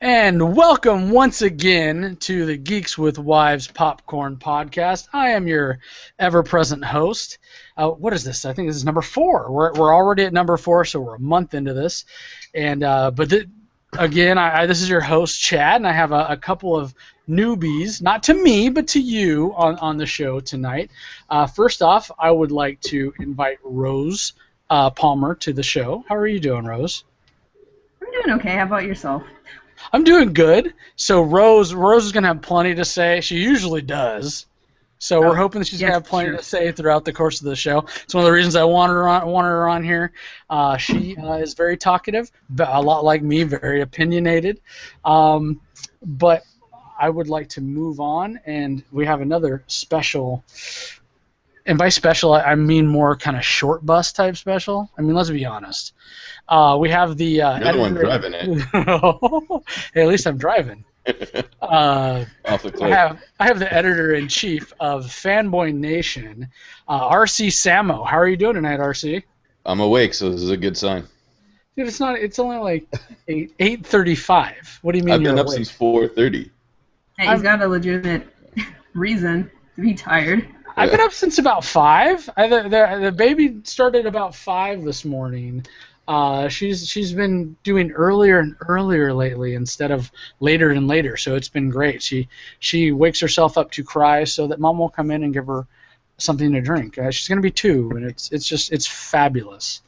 And welcome once again to the Geeks with Wives Popcorn Podcast. I am your ever-present host. What is this? I think this is number 4. We're already at number 4, so we're a month into this. And this is your host Chad, and I have a couple of newbies, not to me, but to you on the show tonight. First off, I would like to invite Rose Palmer to the show. How are you doing, Rose? I'm doing okay. How about yourself? I'm doing good. So Rose is going to have plenty to say. She usually does. So we're hoping that she's going to have plenty to say throughout the course of the show. It's one of the reasons I wanted her on here. She is very talkative, a lot like me, very opinionated. But I would like to move on, and we have another special. And by special, I mean more kind of short bus type special. I mean, let's be honest. We have the You're the one driving it. Hey, at least I'm driving. Off the cliff. I have the editor-in-chief of FanBoyNation, RC Samo. How are you doing tonight, RC? I'm awake, so this is a good sign. Dude, it's not. It's only like 8:35. What do you mean I've you're been up awake? Since 4:30. Hey, he's got a legitimate reason to be tired. I've been up since about 5. The baby started about 5 this morning. She's been doing earlier and earlier lately instead of later and later, so it's been great. She wakes herself up to cry so that mom will come in and give her something to drink. She's gonna be 2, and it's fabulous.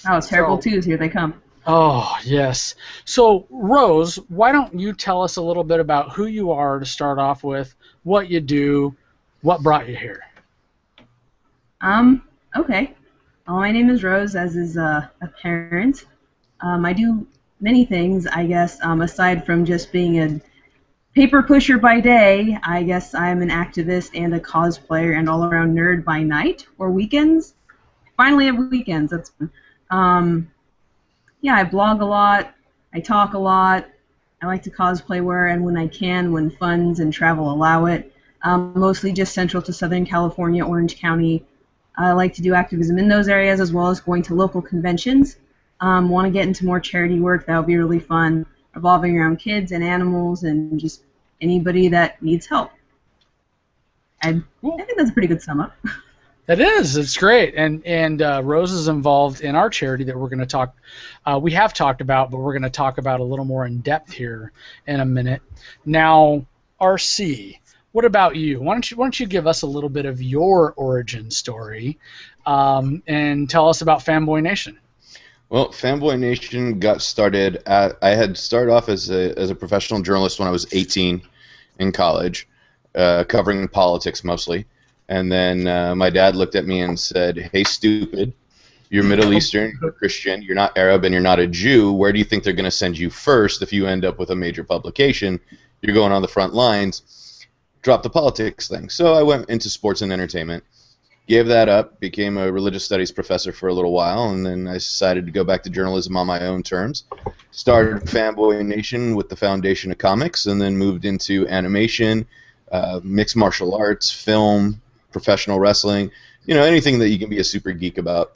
Oh, it's terrible twos. Here they come. Oh yes. So Rose, why don't you tell us a little bit about who you are to start off with, what you do, what brought you here? Okay. My name is Rose, as is apparent. I do many things, I guess, aside from just being a paper pusher by day. I guess I'm an activist and a cosplayer and all-around nerd by night or weekends. Finally have weekends. I blog a lot. I talk a lot. I like to cosplay where and when I can, when funds and travel allow it. Mostly just central to Southern California, Orange County. I like to do activism in those areas as well as going to local conventions. Want to get into more charity work. That would be really fun, revolving around kids and animals and just anybody that needs help. I think that's a pretty good sum up. It is. It's great. And Rose is involved in our charity that we're going to talk. We have talked about, but we're going to talk about a little more in depth here in a minute. Now, RC. What about you? Why don't you give us a little bit of your origin story and tell us about FanBoyNation? Well, FanBoyNation got started I had started off as a professional journalist when I was 18 in college, covering politics mostly. And then my dad looked at me and said, "Hey, stupid, you're Middle Eastern, you're Christian, you're not Arab, and you're not a Jew. Where do you think they're going to send you first if you end up with a major publication? You're going on the front lines. Drop the politics thing." So I went into sports and entertainment, gave that up, became a religious studies professor for a little while, and then I decided to go back to journalism on my own terms. Started FanBoyNation with the foundation of comics, and then moved into animation, mixed martial arts, film, professional wrestling, anything that you can be a super geek about.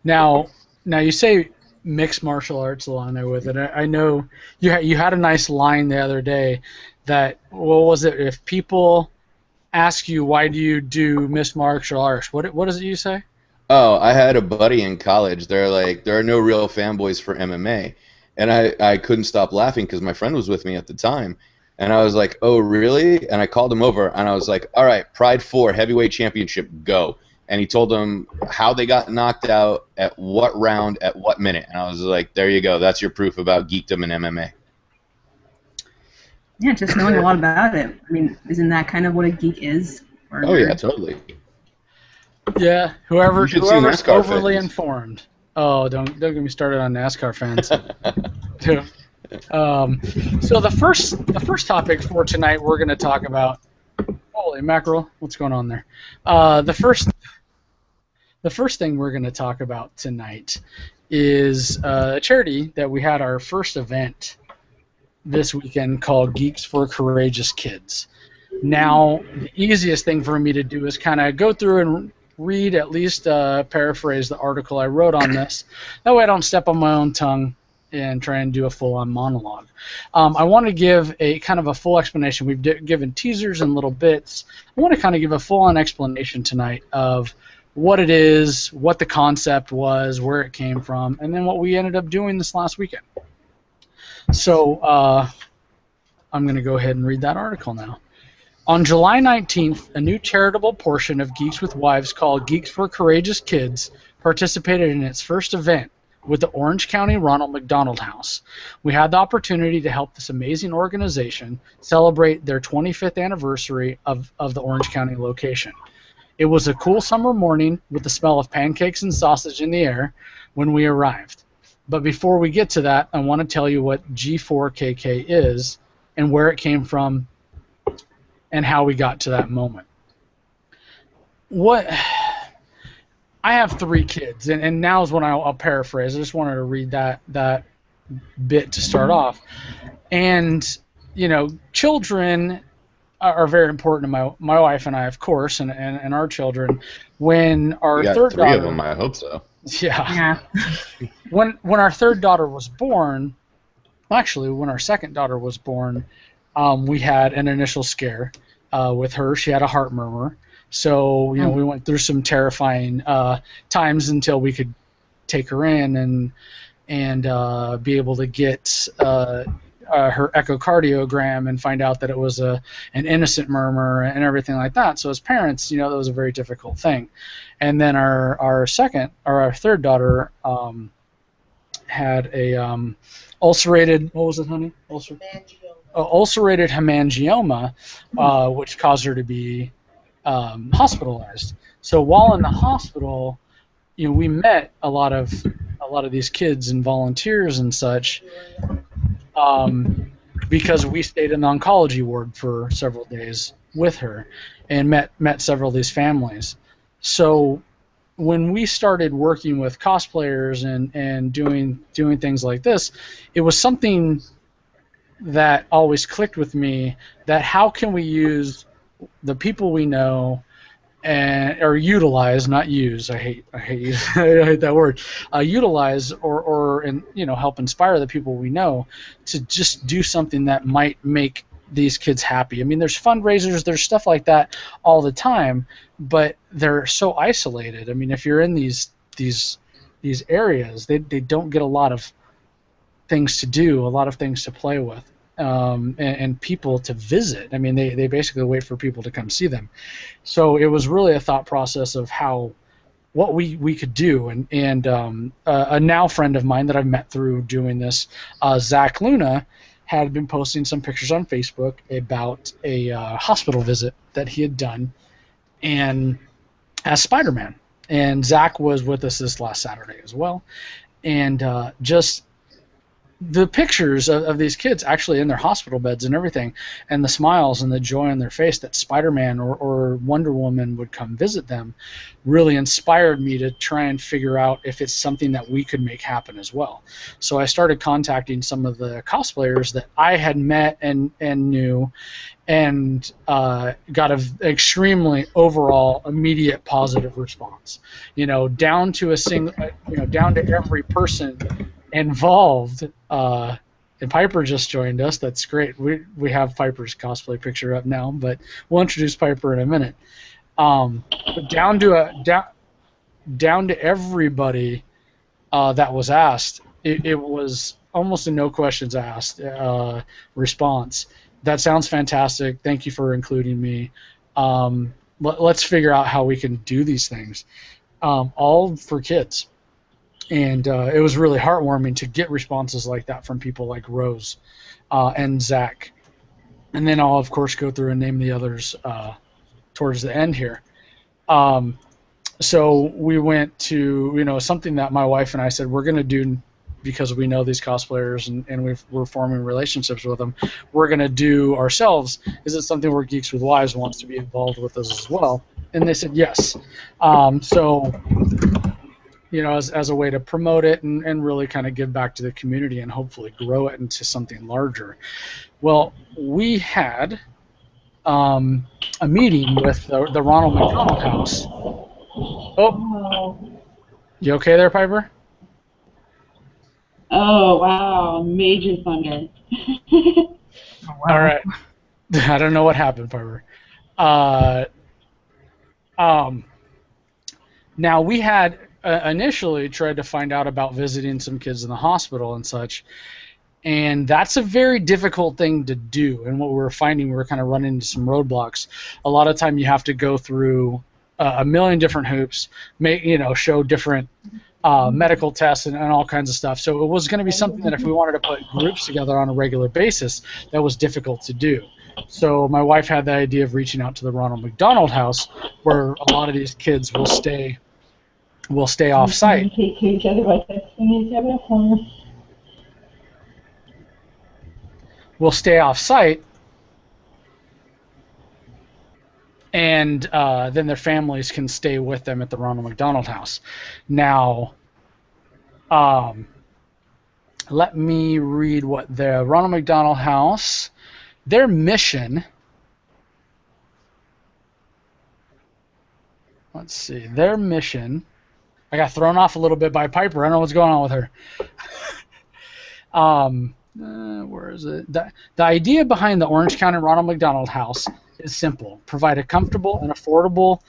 Now you say mixed martial arts along there with it. I know you had a nice line the other day that, what was it? If people ask you why do you do mixed martial arts, what is it you say? Oh, I had a buddy in college. They're like, there are no real fanboys for MMA, and I couldn't stop laughing because my friend was with me at the time, and I was like, oh really? And I called him over and I was like, all right, Pride 4 heavyweight championship, go. And he told them how they got knocked out, at what round, at what minute, and I was like, there you go, that's your proof about geekdom and MMA. Yeah, just knowing a lot about it. I mean, isn't that kind of what a geek is? Oh yeah, totally. Yeah, whoever's overly fans. informed. Oh, don't get me started on NASCAR fans. So the first topic for tonight, we're going to talk about. Holy mackerel! What's going on there? The first thing we're going to talk about tonight is a charity that we had our first event this weekend called Geeks for Kourageous Kids. Now, the easiest thing for me to do is kind of go through and read, at least paraphrase the article I wrote on this. That way I don't step on my own tongue and try and do a full-on monologue. I want to give a kind of a full explanation. We've given teasers and little bits. I want to kind of give a full-on explanation tonight of what it is, what the concept was, where it came from, and then what we ended up doing this last weekend. So I'm going to go ahead and read that article now. On July 19th, a new charitable portion of Geeks with Wives called Geeks for Courageous Kids participated in its first event with the Orange County Ronald McDonald House. We had the opportunity to help this amazing organization celebrate their 25th anniversary of the Orange County location. It was a cool summer morning with the smell of pancakes and sausage in the air when we arrived. But before we get to that, I want to tell you what G4KK is and where it came from and how we got to that moment. I have 3 kids, and now is when I'll paraphrase. I just wanted to read that bit to start off. And, you know, children are very important to my wife and I, of course, and our children. When our third daughter... 3 of them, I hope so. Yeah. When our third daughter was born, actually, when our second daughter was born, we had an initial scare with her. She had a heart murmur. So, you know, we went through some terrifying times until we could take her in and be able to get her echocardiogram and find out that it was an innocent murmur and everything like that. So as parents, you know, that was a very difficult thing. And then our third daughter had a ulcerated, what was it, honey? Ulcerated hemangioma, which caused her to be hospitalized. So while in the hospital, you know, we met a lot of these kids and volunteers and such, because we stayed in the oncology ward for several days with her and met several of these families. So when we started working with cosplayers and doing things like this, it was something that always clicked with me, that how can we use the people we know or utilize, not use. I hate I hate that word. Utilize or you know, help inspire the people we know to just do something that might make these kids happy. I mean, there's fundraisers, there's stuff like that all the time, but they're so isolated. I mean, if you're in these areas, they don't get a lot of things to do, a lot of things to play with. And people to visit. I mean, they basically wait for people to come see them. So it was really a thought process of what we could do. And a now friend of mine that I've met through doing this, Zach Luna, had been posting some pictures on Facebook about a hospital visit that he had done, and as Spider-Man. And Zach was with us this last Saturday as well, and just the pictures of these kids actually in their hospital beds and everything, and the smiles and the joy on their face that Spider-Man or Wonder Woman would come visit them, really inspired me to try and figure out if it's something that we could make happen as well. So I started contacting some of the cosplayers that I had met and knew, and got an extremely overall immediate positive response. You know, down to down to every person involved. And Piper just joined us. That's great. We have Piper's cosplay picture up now, but we'll introduce Piper in a minute. But down to everybody that was asked, it was almost a no questions asked response. That sounds fantastic. Thank you for including me. Let's figure out how we can do these things, all for kids. And it was really heartwarming to get responses like that from people like Rose and Zach. And then I'll, of course, go through and name the others towards the end here. So we went to, something that my wife and I said we're going to do, because we know these cosplayers and we're forming relationships with them, we're going to do ourselves. Is it something where Geeks with Wives wants to be involved with us as well? And they said yes. As a way to promote it and really kind of give back to the community and hopefully grow it into something larger. Well, we had a meeting with the Ronald McDonald House. Oh, you okay there, Piper? Oh, wow. Major thunder. Oh, wow. All right. I don't know what happened, Piper. Uh, um, Now, we had initially tried to find out about visiting some kids in the hospital and such, and that's a very difficult thing to do. And what we were finding, we were kind of running into some roadblocks. A lot of time you have to go through a million different hoops, show different medical tests and all kinds of stuff. So it was going to be something that if we wanted to put groups together on a regular basis, that was difficult to do. So my wife had the idea of reaching out to the Ronald McDonald House, where a lot of these kids will stay off site. Communicate to each other by texting each other. Will stay off site, and then their families can stay with them at the Ronald McDonald House. Now, let me read what the Ronald McDonald House, their mission. Let's see, their mission. I got thrown off a little bit by Piper. I don't know what's going on with her. Where is it? The idea behind the Orange County Ronald McDonald House is simple. Provide a comfortable and affordable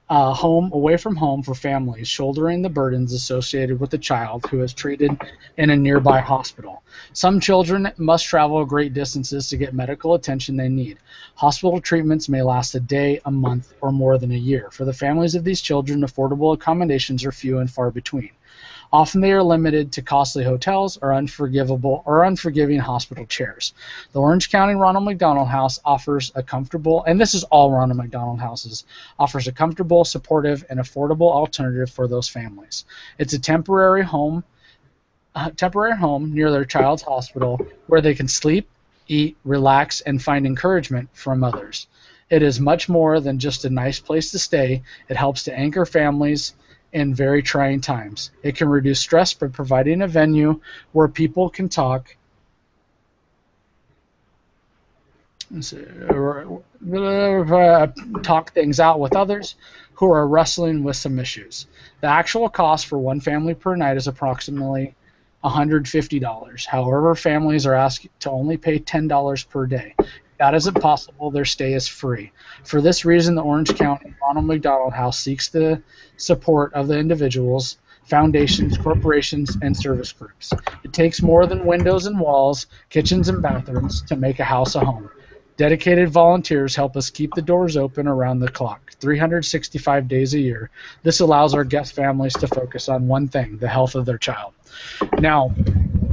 home away from home for families shouldering the burdens associated with a child who is treated in a nearby hospital. Some children must travel great distances to get medical attention they need. Hospital treatments may last a day, a month, or more than a year. For the families of these children, affordable accommodations are few and far between. Often they are limited to costly hotels or unforgiving hospital chairs. The Orange County Ronald McDonald House offers a comfortable, and this is all Ronald McDonald Houses, offers a comfortable, supportive, and affordable alternative for those families. It's a temporary home near their child's hospital where they can sleep, eat, relax, and find encouragement from others. It is much more than just a nice place to stay. It helps to anchor families in very trying times. It can reduce stress by providing a venue where people can talk things out with others who are wrestling with some issues. The actual cost for one family per night is approximately $150. However, families are asked to only pay $10 per day. If that isn't possible, their stay is free. For this reason, the Orange County Ronald McDonald House seeks the support of the individuals, foundations, corporations, and service groups. It takes more than windows and walls, kitchens and bathrooms to make a house a home. Dedicated volunteers help us keep the doors open around the clock, 365 days a year. This allows our guest families to focus on one thing, the health of their child. Now,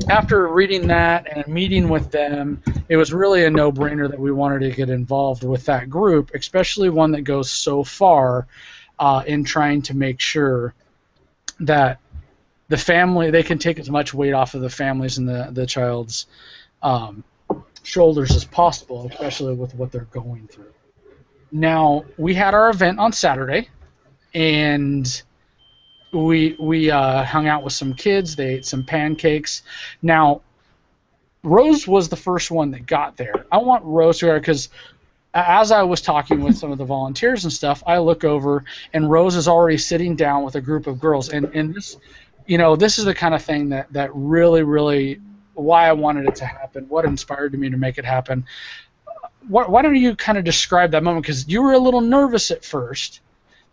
after reading that and meeting with them, it was really a no-brainer that we wanted to get involved with that group, especially one that goes so far in trying to make sure that the family, they can take as much weight off of the families and the child's shoulders as possible, especially with what they're going through. Now, we had our event on Saturday, and we hung out with some kids. They ate some pancakes. Now, Rose was the first one that got there. I want Rose to, because as I was talking with some of the volunteers and stuff, I look over, and Rose is already sitting down with a group of girls. And this, this is the kind of thing that really, really, why I wanted it to happen, what inspired me to make it happen. Why don't you kind of describe that moment? Because you were a little nervous at first,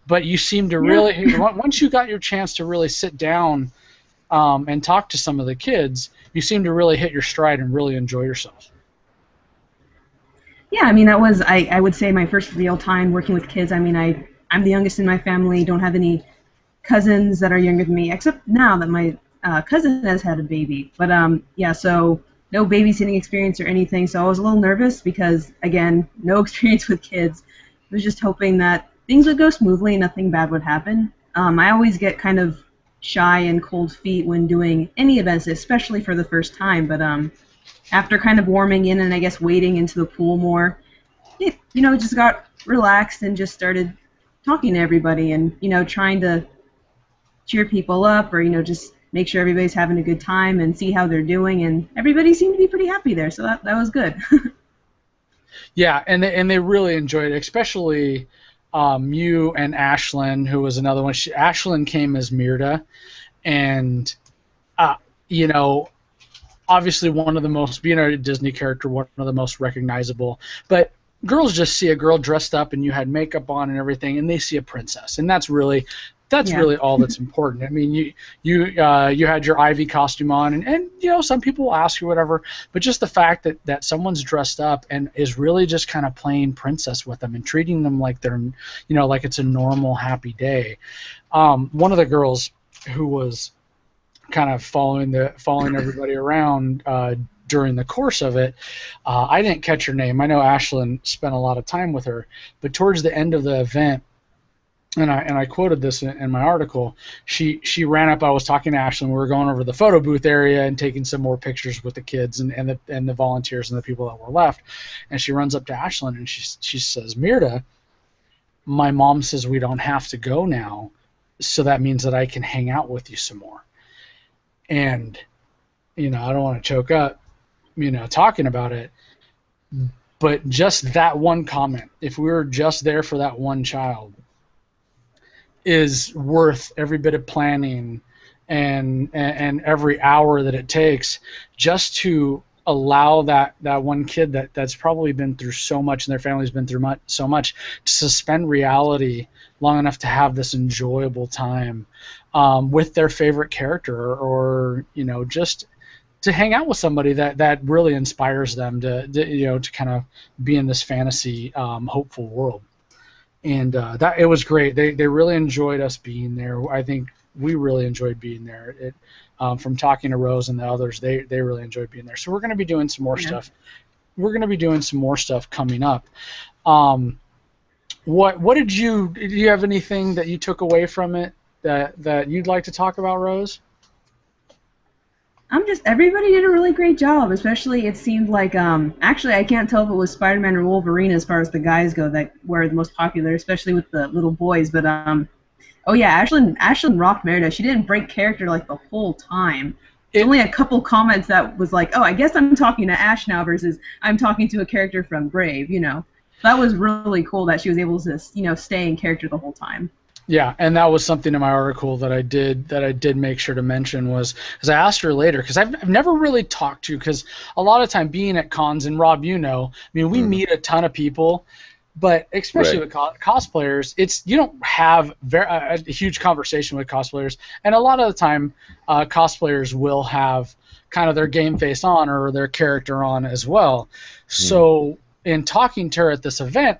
but you seemed to really, once you got your chance to really sit down and talk to some of the kids, you seemed to really hit your stride and really enjoy yourself. Yeah, I mean, that was, I would say, my first real time working with kids. I mean, I'm the youngest in my family, don't have any cousins that are younger than me, except now that my cousin has had a baby. But yeah, so no babysitting experience or anything, so I was a little nervous because, again, no experience with kids. I was just hoping that things would go smoothly and nothing bad would happen. I always get kind of shy and cold feet when doing any events, especially for the first time, but after kind of warming in and I guess wading into the pool more, it just got relaxed and just started talking to everybody and, trying to cheer people up or, just make sure everybody's having a good time and see how they're doing, and everybody seemed to be pretty happy there, so that was good. Yeah, and they really enjoyed it, especially you and Ashlyn, who was another one. Ashlyn came as Mirda, and obviously one of the most, being a Disney character, one of the most recognizable. But girls just see a girl dressed up and you had makeup on and everything, and they see a princess, and that's really all that's important. I mean, you had your Ivy costume on, and you know, some people will ask you whatever, but just the fact that someone's dressed up and is really just kind of playing princess with them and treating them like they're, you know, like it's a normal happy day. One of the girls who was kind of following everybody around during the course of it, I didn't catch her name. I know Ashlyn spent a lot of time with her, but towards the end of the event, and I quoted this in my article, she ran up. I was talking to Ashlyn. We were going over the photo booth area and taking some more pictures with the kids and the volunteers and the people that were left. And she runs up to Ashlyn and she says, "Mirta, my mom says we don't have to go now, so that means that I can hang out with you some more." And, you know, I don't want to choke up, you know, talking about it, but just that one comment, if we were just there for that one child, is worth every bit of planning and every hour that it takes just to allow that one kid that's probably been through so much and their family's been through so much to suspend reality long enough to have this enjoyable time with their favorite character, or you know, just to hang out with somebody that really inspires them to you know, to kind of be in this fantasy hopeful world. And that it was great. They really enjoyed us being there. I think we really enjoyed being there. From talking to Rose and the others, they really enjoyed being there. So we're going to be doing some more stuff. We're going to be doing some more stuff coming up. What did you have anything that you took away from it that you'd like to talk about, Rose? Everybody did a really great job, especially it seemed like, actually I can't tell if it was Spider-Man or Wolverine as far as the guys go that were the most popular, especially with the little boys, but, oh yeah, Ashlyn rocked Merida. She didn't break character like the whole time. Only a couple comments that was like, oh, I guess I'm talking to Ash now versus I'm talking to a character from Brave, you know. That was really cool that she was able to, you know, stay in character the whole time. Yeah, and that was something in my article that I did make sure to mention, was because I asked her later, because I've never really talked to, because a lot of time being at cons, and Rob, you know, I mean, we meet a ton of people, but especially with cosplayers, you don't have a huge conversation with cosplayers, and a lot of the time cosplayers will have kind of their game face on or their character on as well. So in talking to her at this event,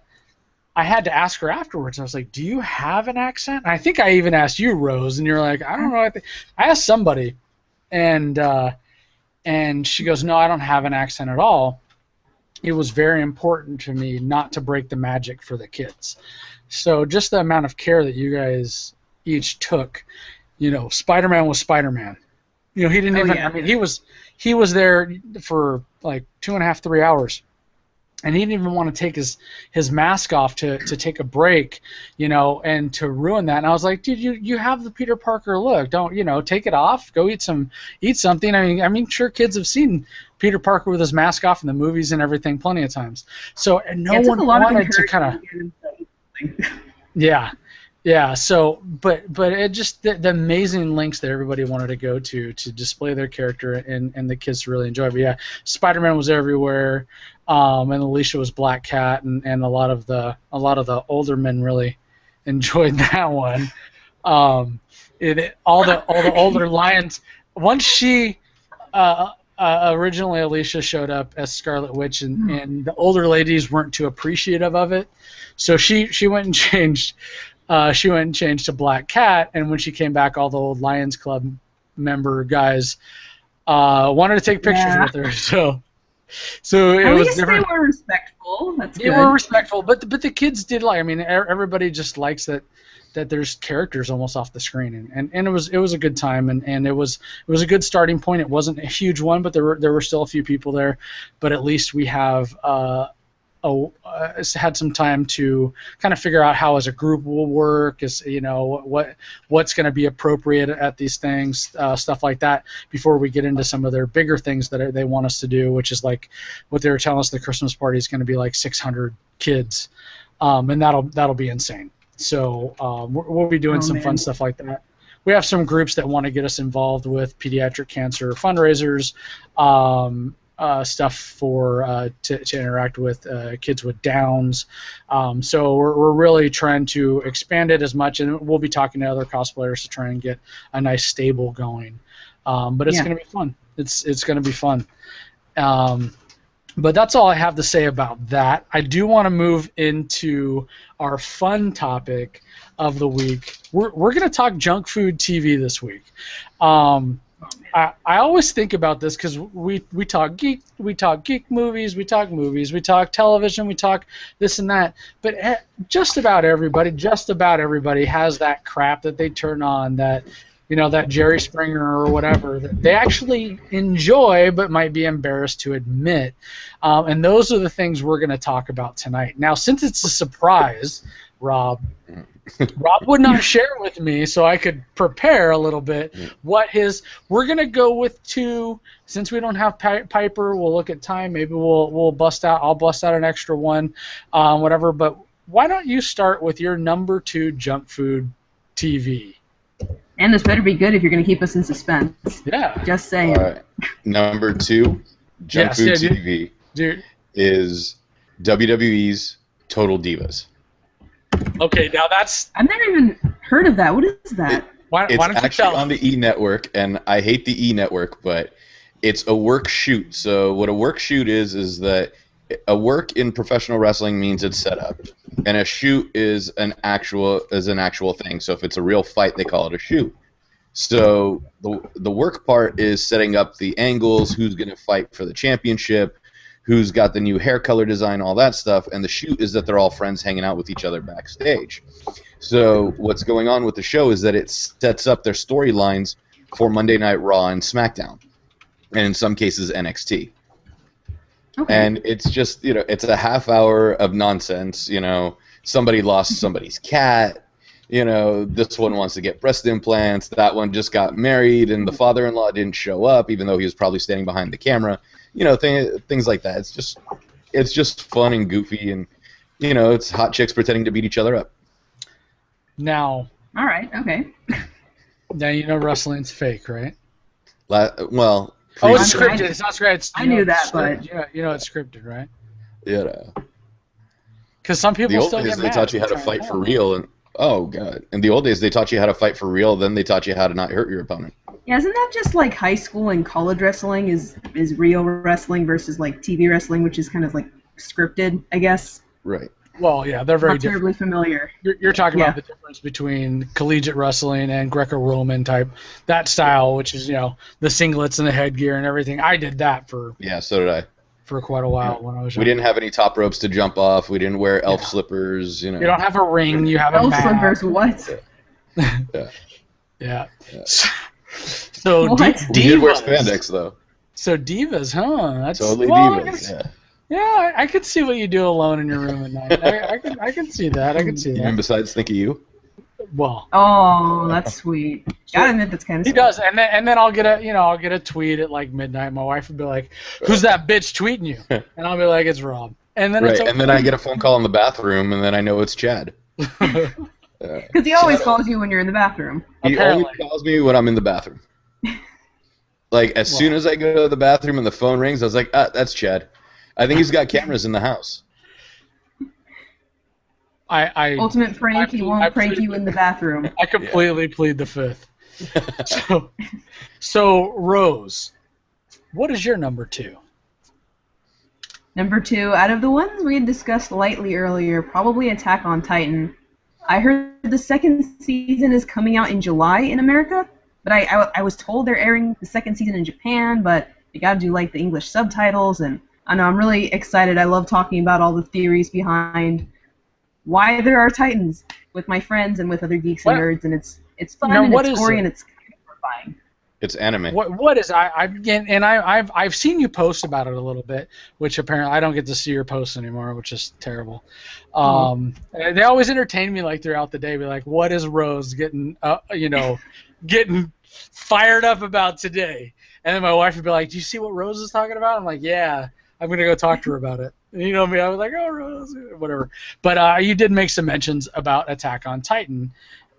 I had to ask her afterwards. I was like, "Do you have an accent?" And I think I even asked you, Rose, and you're like, "I don't know." I asked somebody, and she goes, "No, I don't have an accent at all. It was very important to me not to break the magic for the kids." So just the amount of care that you guys each took. You know, Spider-Man was Spider-Man. You know, he didn't even. Yeah. I mean, he was there for like 2.5, 3 hours. And he didn't even want to take his mask off to take a break, you know, and to ruin that. And I was like, dude, you have the Peter Parker look. Don't, you know, take it off. Go eat something. I mean, sure, kids have seen Peter Parker with his mask off in the movies and everything plenty of times. So and no one wanted to kind of. Yeah. So, but it just the amazing links that everybody wanted to go to display their character and the kids to really enjoy. But yeah, Spider-Man was everywhere. And Alicia was Black Cat, and a lot of the older men really enjoyed that one. All the older lions. Once she originally Alicia showed up as Scarlet Witch, and the older ladies weren't too appreciative of it, so she went and changed. She went and changed to Black Cat, and when she came back, all the old Lions Club member guys wanted to take pictures with her. So it was different. They were respectful. That's good. They were respectful, but the kids did like. I mean, everybody just likes that there's characters almost off the screen, and it was a good time, and it was a good starting point. It wasn't a huge one, but there were still a few people there. But at least we have had some time to kind of figure out how as a group we'll work, as you know, what's going to be appropriate at these things, stuff like that, before we get into some of their bigger things that they want us to do, which is like what they were telling us the Christmas party is going to be like 600 kids, and that'll be insane. So we'll be doing some fun stuff like that. we have some groups that want to get us involved with pediatric cancer fundraisers, stuff for to interact with kids with Downs. So we're really trying to expand it as much, and we'll be talking to other cosplayers to try and get a nice stable going. But it's going to be fun. It's going to be fun. But that's all I have to say about that. I do want to move into our fun topic of the week. We're going to talk junk food TV this week. I always think about this because we talk geek movies, we talk television, we talk this and that. But just about everybody has that crap that they turn on, that that Jerry Springer or whatever that they actually enjoy but might be embarrassed to admit. And those are the things we're going to talk about tonight. Now, since it's a surprise, Rob would not share with me, so I could prepare a little bit we're going to go with two. Since we don't have Piper, we'll look at time. Maybe I'll bust out an extra one, whatever. But why don't you start with your number 2 junk food TV? And this better be good if you're going to keep us in suspense. Yeah. Just saying. All right. Number 2 junk food TV is WWE's Total Divas. Okay, now that's... I've never even heard of that. What is that? Why don't you actually on the E! Network, and I hate the E! Network, but it's a work shoot. So what a work shoot is that a work in professional wrestling means it's set up, and a shoot is an actual thing. So if it's a real fight, they call it a shoot. So the work part is setting up the angles, who's going to fight for the championship, who's got the new hair color design, all that stuff, and the shoot is that they're all friends hanging out with each other backstage. So what's going on with the show is that it sets up their storylines for Monday Night Raw and SmackDown, and in some cases NXT. Okay. And it's just, it's a half hour of nonsense. Somebody lost somebody's cat. This one wants to get breast implants. That one just got married, and the father-in-law didn't show up, even though he was probably standing behind the camera. Things like that. It's just fun and goofy, and it's hot chicks pretending to beat each other up. Now. All right. Okay. Now wrestling's fake, right? Well. Oh, it's scripted. It's not scripted. I knew that, but it's scripted, right? Yeah. Because some people still get mad. They taught you how to fight for real, and oh god! In the old days, they taught you how to fight for real. Then they taught you how to not hurt your opponent. Yeah, isn't that just like high school and college wrestling is real wrestling versus like TV wrestling, which is kind of like scripted, I guess. Right. Well, yeah, they're very different. Terribly familiar. You're talking about the difference between collegiate wrestling and Greco-Roman type, that style, which is, the singlets and the headgear and everything. I did that for... Yeah, so did I. For quite a while when I was young. We didn't have any top ropes to jump off. We didn't wear elf slippers, You don't have a ring, you have a mat. Elf slippers, what? Yeah. So, Divas. We did wear spandex, though. So, Divas, huh? That's totally Divas, Yeah, I could see what you do alone in your room at night. I can see that. And besides, think of you. Well. Oh, that's sweet. Gotta admit, that's kind of. He does, and then I'll get a tweet at like midnight. My wife would be like, "Who's that bitch tweeting you?" And I'll be like, "It's Rob." And then and then I get a phone call in the bathroom, and then I know it's Chad. Because he always calls you when you're in the bathroom. He always calls me when I'm in the bathroom. Like as soon as I go to the bathroom and the phone rings, I was like, "That's Chad." I think he's got cameras in the house. Ultimate prank, he won't prank you in the bathroom. I completely plead the fifth. So, Rose, what is your number 2? Number 2, out of the ones we had discussed lightly earlier, probably Attack on Titan. I heard the second season is coming out in July in America, but I was told they're airing the second season in Japan, but you gotta do like the English subtitles, and I know I'm really excited. I love talking about all the theories behind why there are Titans with my friends and with other geeks and nerds, and it's fun and it's gory and it's kind of horrifying. It's anime. What is I've seen you post about it a little bit, which apparently I don't get to see your posts anymore, which is terrible. They always entertain me like throughout the day, be like, what is Rose getting getting fired up about today? And then my wife would be like, do you see what Rose is talking about? I'm like, yeah, I'm gonna go talk to her about it. And you know me, I was like, oh, Rose, whatever. But you did make some mentions about Attack on Titan.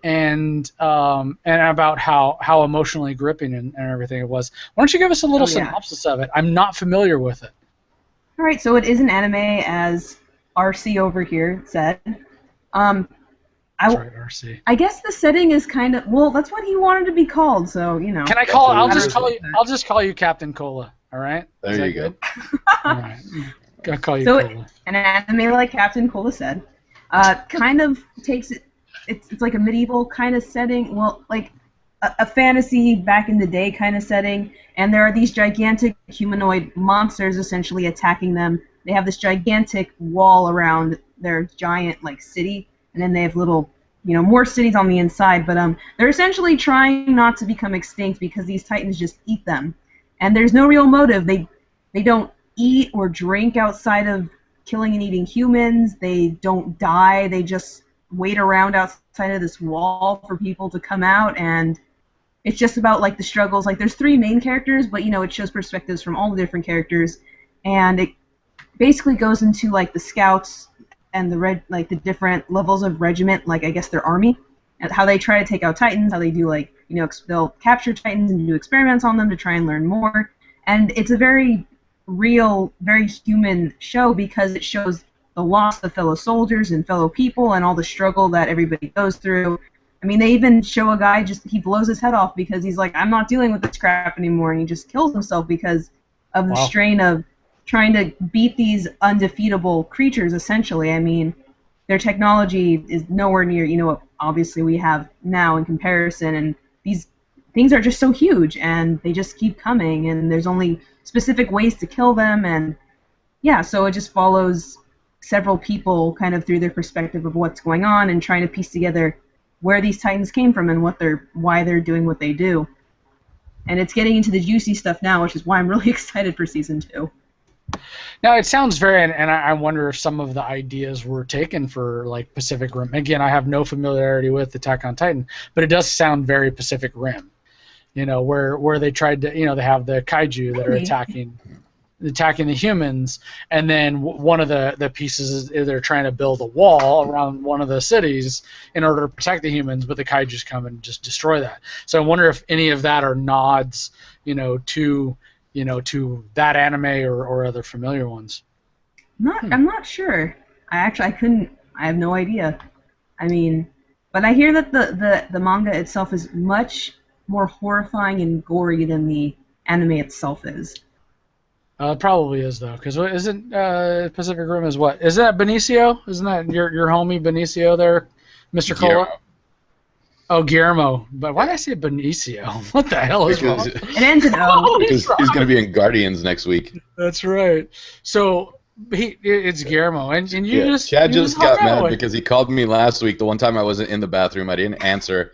and about how emotionally gripping and everything it was. Why don't you give us a little synopsis of it? I'm not familiar with it. All right, so it is an anime, as RC over here said. That's right, RC. I guess the setting is kind of, well, that's what he wanted to be called, so you know. Can I call? I'll just call you Captain Cola. All right. There you go. All right. I'll call you Cola. An anime, like Captain Cola said, kind of takes it. It's like a medieval kind of setting. Well, like a fantasy back in the day kind of setting. And there are these gigantic humanoid monsters essentially attacking them. They have this gigantic wall around their giant like city, and then they have little, more cities on the inside. But they're essentially trying not to become extinct because these titans just eat them, and there's no real motive. They don't eat or drink outside of killing and eating humans. They don't die. They just wait around outside of this wall for people to come out, and it's just about like the struggles. Like there's 3 main characters, but it shows perspectives from all the different characters, and it basically goes into like the scouts and the different levels of regiment, like I guess their army, and how they try to take out titans, how they do like they'll capture titans and do experiments on them to try and learn more. And it's a very real, very human show because it shows the loss of fellow soldiers and fellow people and all the struggle that everybody goes through. I mean, they even show a guy he blows his head off because he's like, I'm not dealing with this crap anymore, and he just kills himself because of the strain of trying to beat these undefeatable creatures, essentially. I mean, their technology is nowhere near, what obviously we have now in comparison, and these things are just so huge, and they just keep coming, and there's only specific ways to kill them, and yeah, so it just follows several people kind of through their perspective of what's going on and trying to piece together where these titans came from and why they're doing what they do. And it's getting into the juicy stuff now, which is why I'm really excited for season 2. Now it sounds very, and I wonder if some of the ideas were taken for like Pacific Rim. Again, I have no familiarity with Attack on Titan, but it does sound very Pacific Rim. Where they tried to, they have the kaiju that are attacking the humans, and then one of the pieces is they're trying to build a wall around one of the cities in order to protect the humans, but the kaijus come and just destroy that. So I wonder if any of that are nods, to that anime or other familiar ones. I'm not sure. I have no idea. I mean, but I hear that the manga itself is much more horrifying and gory than the anime itself is. It probably is, though, because isn't Pacific Rim is what? Isn't that Benicio? Isn't that your homie Benicio there, Mr. Cola? Oh, Guillermo. But why did I say Benicio? What the hell is wrong? It ends in O. Because he's going to be in Guardians next week. That's right. So it's Guillermo, and you Chad just got mad because he called me last week. The one time I wasn't in the bathroom, I didn't answer.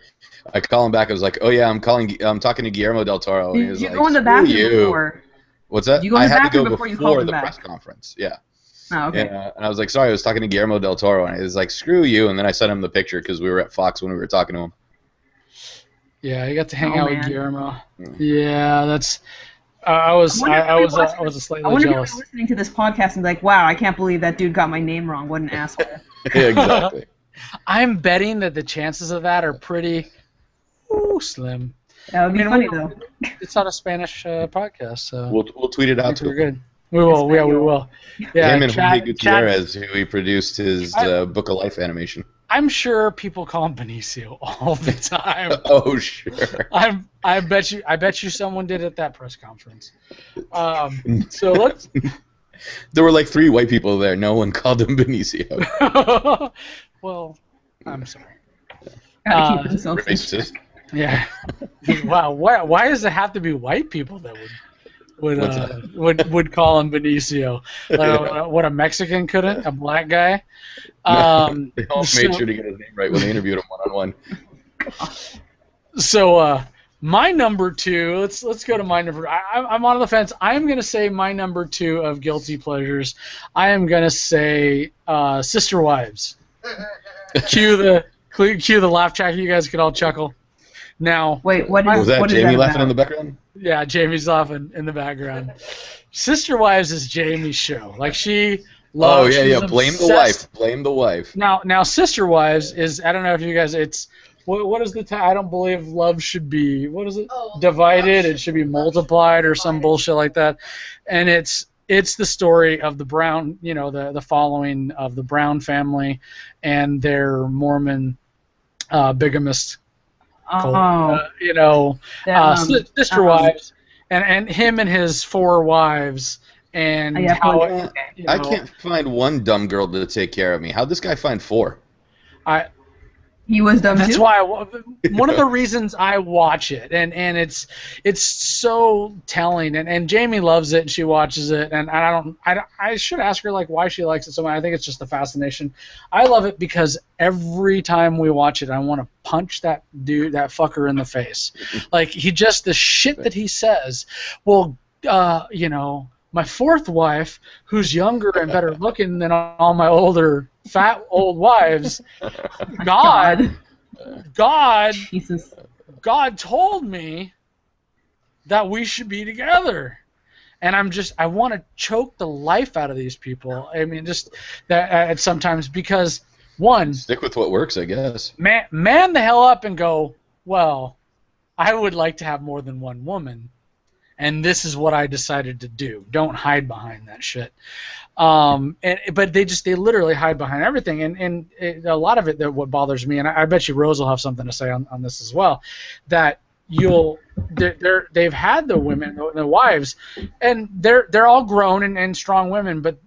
I called him back. I was like, "Oh yeah, I'm talking to Guillermo del Toro." And he was you like, go in the bathroom before. What's that? You go in the bathroom before you call him the back. press conference. Yeah. Oh, okay. And I was like, sorry, I was talking to Guillermo del Toro, and he was like, screw you. And then I sent him the picture because we were at Fox when we were talking to him. Yeah, you got to hang out with Guillermo. Yeah, that's. I was slightly jealous. I wonder if you're listening to this podcast and be like, wow, I can't believe that dude got my name wrong. What an asshole. Yeah, exactly. I'm betting that the chances of that are pretty slim. That would be funny, though. It's not a Spanish podcast, so we'll tweet it out to him. Good. We will. Yeah, we will. Yeah, him and Jorge Gutierrez, who he produced his Book of Life animation. I'm sure people call him Benicio all the time. Oh, sure. I bet you someone did at that press conference. So let's. There were like 3 white people there. No one called him Benicio. Well, I'm sorry. Gotta keep himself racist. Yeah. Wow. Why does it have to be white people that would call him Benicio? What a Mexican couldn't? A black guy? They all made sure to get his name right when they interviewed him one-on-one. So my number 2. Let's go to my number. I'm on the fence. I'm gonna say my number 2 of guilty pleasures. I am gonna say Sister Wives. Cue the laugh track. You guys can all chuckle. Now, wait, what was that? Jamie laughing about? in the background? Yeah, Jamie's laughing in the background. Sister Wives is Jamie's show. Like she loves. Oh yeah. Blame the wife. Blame the wife. Now, Sister Wives is. I don't know if you guys. what is the I don't believe love should be, what is it? Divided. It should be multiplied or some bullshit like that. And it's the story of the Brown, the following of the Brown family and their Mormon bigamist cult, sister wives, and him and his 4 wives, and how I can't find one dumb girl to take care of me. How'd this guy find 4? He was dumb That's too? why one of the reasons I watch it, and it's so telling, and Jamie loves it and she watches it, and I should ask her like why she likes it so much. I think it's just the fascination. I love it because every time we watch it, I want to punch that fucker in the face. Like the shit that he says. Well, my 4th wife, who's younger and better looking than all my older fat old wives, God told me that we should be together. And I want to choke the life out of these people. I mean, just that sometimes because, one... Stick with what works, I guess. Man the hell up and go, well, I would like to have more than one woman. And this is what I decided to do. Don't hide behind that shit. But they literally hide behind everything, and a lot of it that what bothers me, and I bet you Rose will have something to say on this as well, that they've had the women, the wives, and they're all grown and strong women, but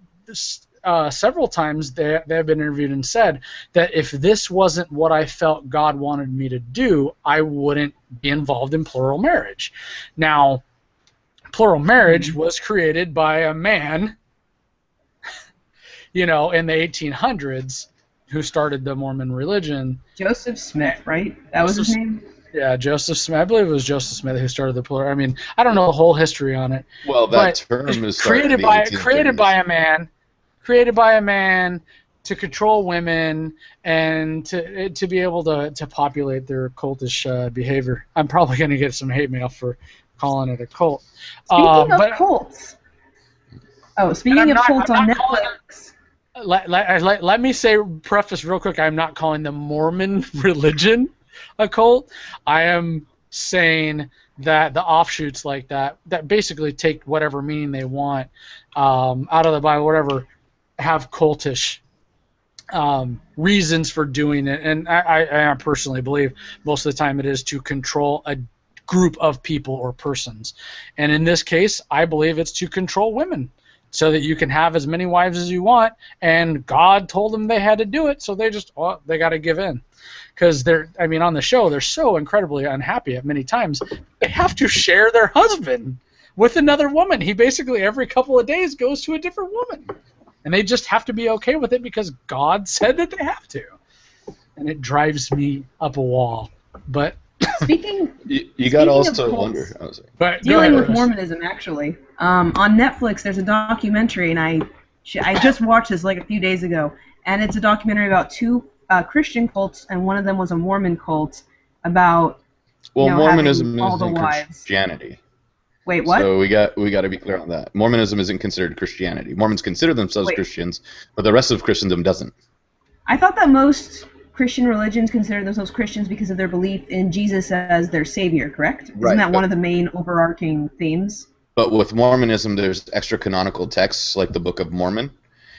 several times they have been interviewed and said that if this wasn't what I felt God wanted me to do, I wouldn't be involved in plural marriage. Now, plural marriage was created by a man, in the 1800s, who started the Mormon religion. Joseph Smith, right? That was his name? Yeah, Joseph Smith. I believe it was Joseph Smith who started the plural. I mean, I don't know the whole history on it. Well, that term is created by a man to control women and to be able to populate their cultish behavior. I'm probably going to get some hate mail for calling it a cult. Speaking of cults. Oh, speaking of cults on Netflix. Let me preface real quick, I'm not calling the Mormon religion a cult. I am saying that the offshoots like that basically take whatever meaning they want out of the Bible, whatever, have cultish reasons for doing it. And I personally believe most of the time it is to control a group of people or persons. And in this case, I believe it's to control women so that you can have as many wives as you want, and God told them they had to do it, so they got to give in. Because on the show, they're so incredibly unhappy at many times. They have to share their husband with another woman. He basically every couple of days goes to a different woman. And they just have to be okay with it because God said that they have to. And it drives me up a wall. But you got also wonder. But dealing with Mormonism, actually, on Netflix, there's a documentary, and I just watched this like a few days ago, and it's a documentary about 2 Christian cults, and one of them was a Mormon cult about Mormonism isn't Christianity. Wait, what? So we got to be clear on that. Mormonism isn't considered Christianity. Mormons consider themselves Christians, but the rest of Christendom doesn't. I thought that most Christian religions consider themselves Christians because of their belief in Jesus as their savior, correct? Right, Isn't that one of the main overarching themes? But with Mormonism, there's extra canonical texts like the Book of Mormon,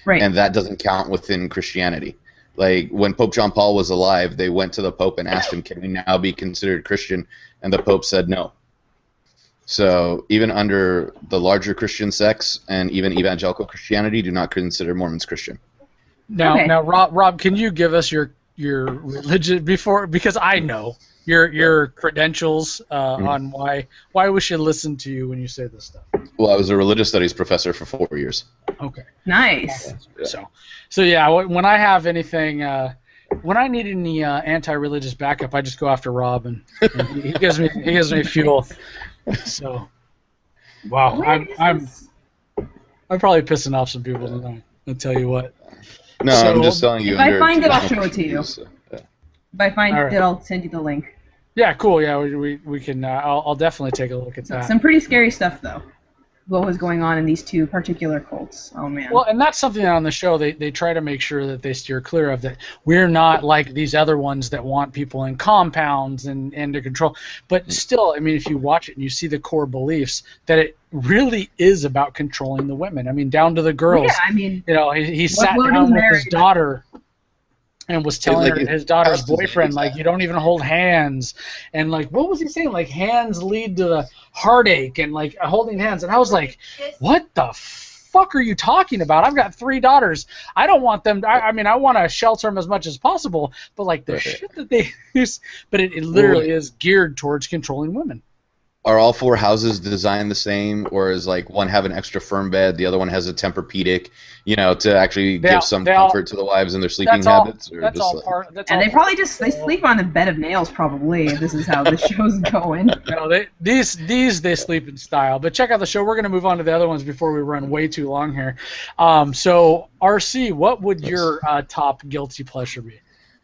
right? And that doesn't count within Christianity. Like when Pope John Paul was alive, they went to the Pope and asked him, "Can we now be considered Christian?" And the Pope said no. So even under the larger Christian sects and even evangelical Christianity do not consider Mormons Christian. Now, Rob, can you give us your religion because I know your credentials on why we should listen to you when you say this stuff. Well, I was a religious studies professor for 4 years. Okay. Nice. So yeah, when I have anything, when I need any anti-religious backup, I just go after Rob, and he gives me fuel. So, wow, I'm probably pissing off some people tonight. I'll tell you what. No, I'm just telling you. If I find it, I'll show it to you. Yeah. If I find it, I'll send you the link. Yeah, cool. Yeah, we can. I'll definitely take a look at that. Some pretty scary stuff, though. what was going on in these two particular cults. Oh man. Well, and that's something on the show they try to make sure that they steer clear of, that we're not like these other ones that want people in compounds and to control. But still, I mean, if you watch it and you see the core beliefs, that it really is about controlling the women. I mean, down to the girls. Yeah, I mean, you know, he sat down with his daughter and was telling her, his daughter's boyfriend, like, you don't even hold hands. And, like, what was he saying? Like, hands lead to the heartache, and, like, holding hands. And I was like, what the fuck are you talking about? I've got 3 daughters. I don't want them. I mean, I want to shelter them as much as possible. But, like, the shit that they use. But it literally is geared towards controlling women. Are all 4 houses designed the same, or is like one have an extra firm bed, the other one has a Tempur-Pedic, you know, to actually give some comfort to the wives in their sleeping habits? Or that's just all part. That's and all they probably just sleep on a bed of nails. Probably this is how the show's going. No, these they sleep in style. But check out the show. We're gonna move on to the other ones before we run way too long here. So RC, what would your top guilty pleasure be?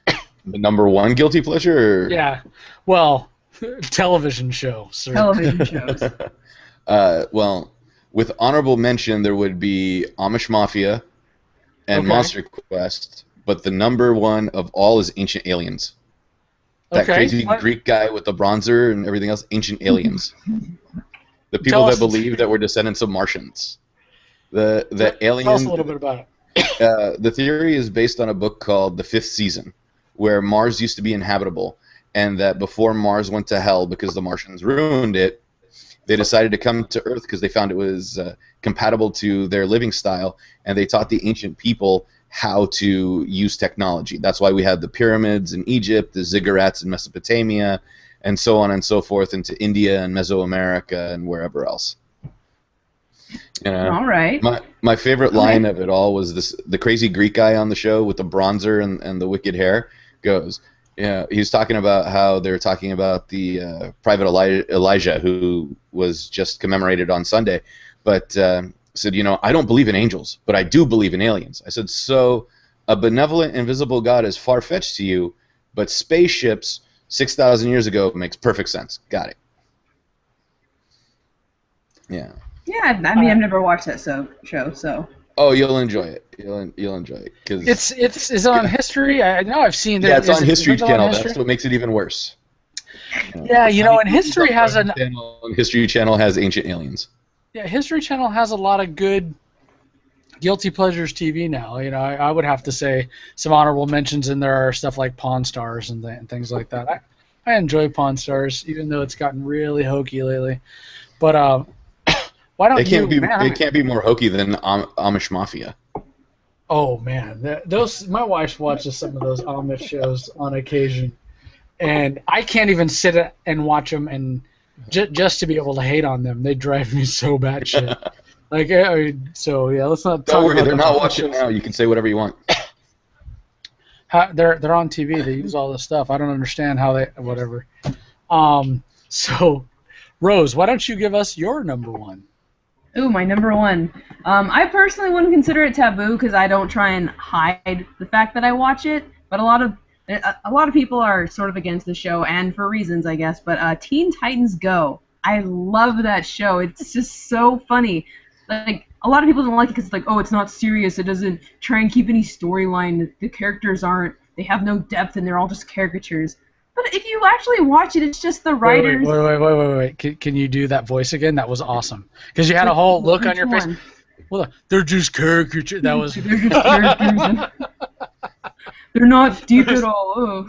The number 1 guilty pleasure? Or? Yeah. Well. Television show, sir. Television shows. Well, with honorable mention, there would be Amish Mafia and Monster Quest, but the number 1 of all is Ancient Aliens. That crazy Greek guy with the bronzer and everything else, Ancient Aliens. The people that believe that we're descendants of Martians. The alien. Tell us a little bit about it. The theory is based on a book called The Fifth Season, where Mars used to be inhabitable, and that before Mars went to hell because the Martians ruined it, they decided to come to Earth because they found it was compatible to their living style, and they taught the ancient people how to use technology. That's why we had the pyramids in Egypt, the ziggurats in Mesopotamia, and so on and so forth into India and Mesoamerica and wherever else. You know, all right. My favorite line of it all was the crazy Greek guy on the show with the bronzer and the wicked hair goes, yeah, he's talking about how they're talking about the Private Elijah, who was just commemorated on Sunday, but said, you know, I don't believe in angels, but I do believe in aliens. I said, so a benevolent, invisible God is far-fetched to you, but spaceships 6,000 years ago makes perfect sense. Got it. Yeah. Yeah, I mean, I've never watched that show, so. Oh, you'll enjoy it. You'll enjoy it because it's on History. I know I've seen that. Yeah, it's on History Channel. That's what makes it even worse. Yeah, you know, and History has an History Channel has Ancient Aliens. Yeah, History Channel has a lot of good guilty pleasures TV now. You know, I would have to say some honorable mentions in there are stuff like Pawn Stars and things like that. I enjoy Pawn Stars, even though it's gotten really hokey lately. But why don't it can't be more hokey than Amish Mafia. Oh man, my wife watches some of those Amish shows on occasion, and I can't even sit and watch them and just to be able to hate on them. They drive me so batshit. Like, so yeah, let's not. Don't worry, they're not watching now. You can say whatever you want. They're on TV. They use all this stuff. I don't understand how they whatever. So, Rose, why don't you give us your number 1? Ooh, my number 1. I personally wouldn't consider it taboo because I don't try and hide the fact that I watch it. But a lot of people are sort of against the show, and for reasons, I guess. But Teen Titans Go, I love that show. It's just so funny. Like, a lot of people don't like it because it's like, oh, it's not serious. It doesn't try and keep any storyline. The characters they have no depth, and they're all just caricatures. But if you actually watch it, it's just the writers. Wait. Can you do that voice again? That was awesome. Because you had a whole look on your face. Well, they're just caricatures. That was. They're just characters. They're not deep at all.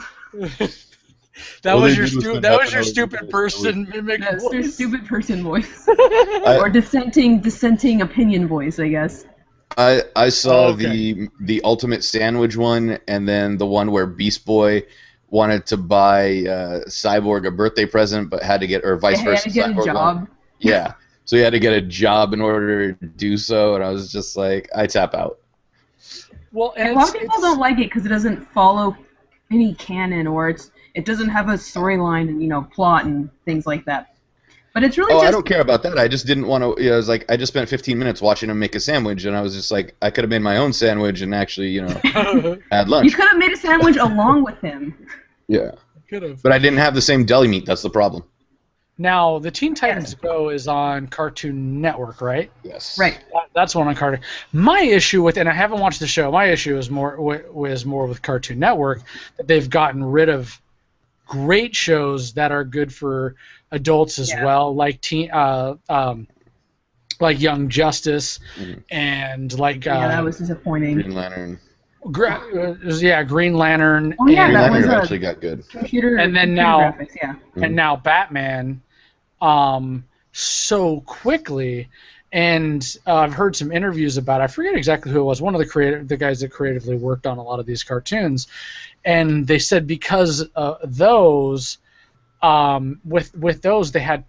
That was your stupid person mimic voice. That's their stupid person voice. Or dissenting opinion voice, I guess. I saw the Ultimate Sandwich one, and then the one where Beast Boy wanted to buy Cyborg a birthday present, but had to get, or vice versa. He had to get a job. Yeah, so he had to get a job in order to do so, and I was just like, I tap out. Well, and a lot of people don't like it because it doesn't follow any canon, or it doesn't have a storyline and plot and things like that. But it's really I don't care about that. I just didn't want to. I was like, I just spent 15 minutes watching him make a sandwich, and I was just like, I could have made my own sandwich and actually, had lunch. You could have made a sandwich along with him. Yeah. Could have. But I didn't have the same deli meat. That's the problem. Now, the Teen Titans Go is on Cartoon Network, right? Yes. Right. That's one on Cartoon. My issue with, and I haven't watched the show. My issue is more with Cartoon Network, that they've gotten rid of great shows that are good for adults as well, like like Young Justice, and like that was disappointing. Green Lantern. Green Lantern. Oh yeah, Green that Lantern was actually got good. Computer graphics, yeah. And now Batman, so quickly. And I've heard some interviews about it. I forget exactly who it was. One of the guys that creatively worked on a lot of these cartoons, and they said because those, with those, they had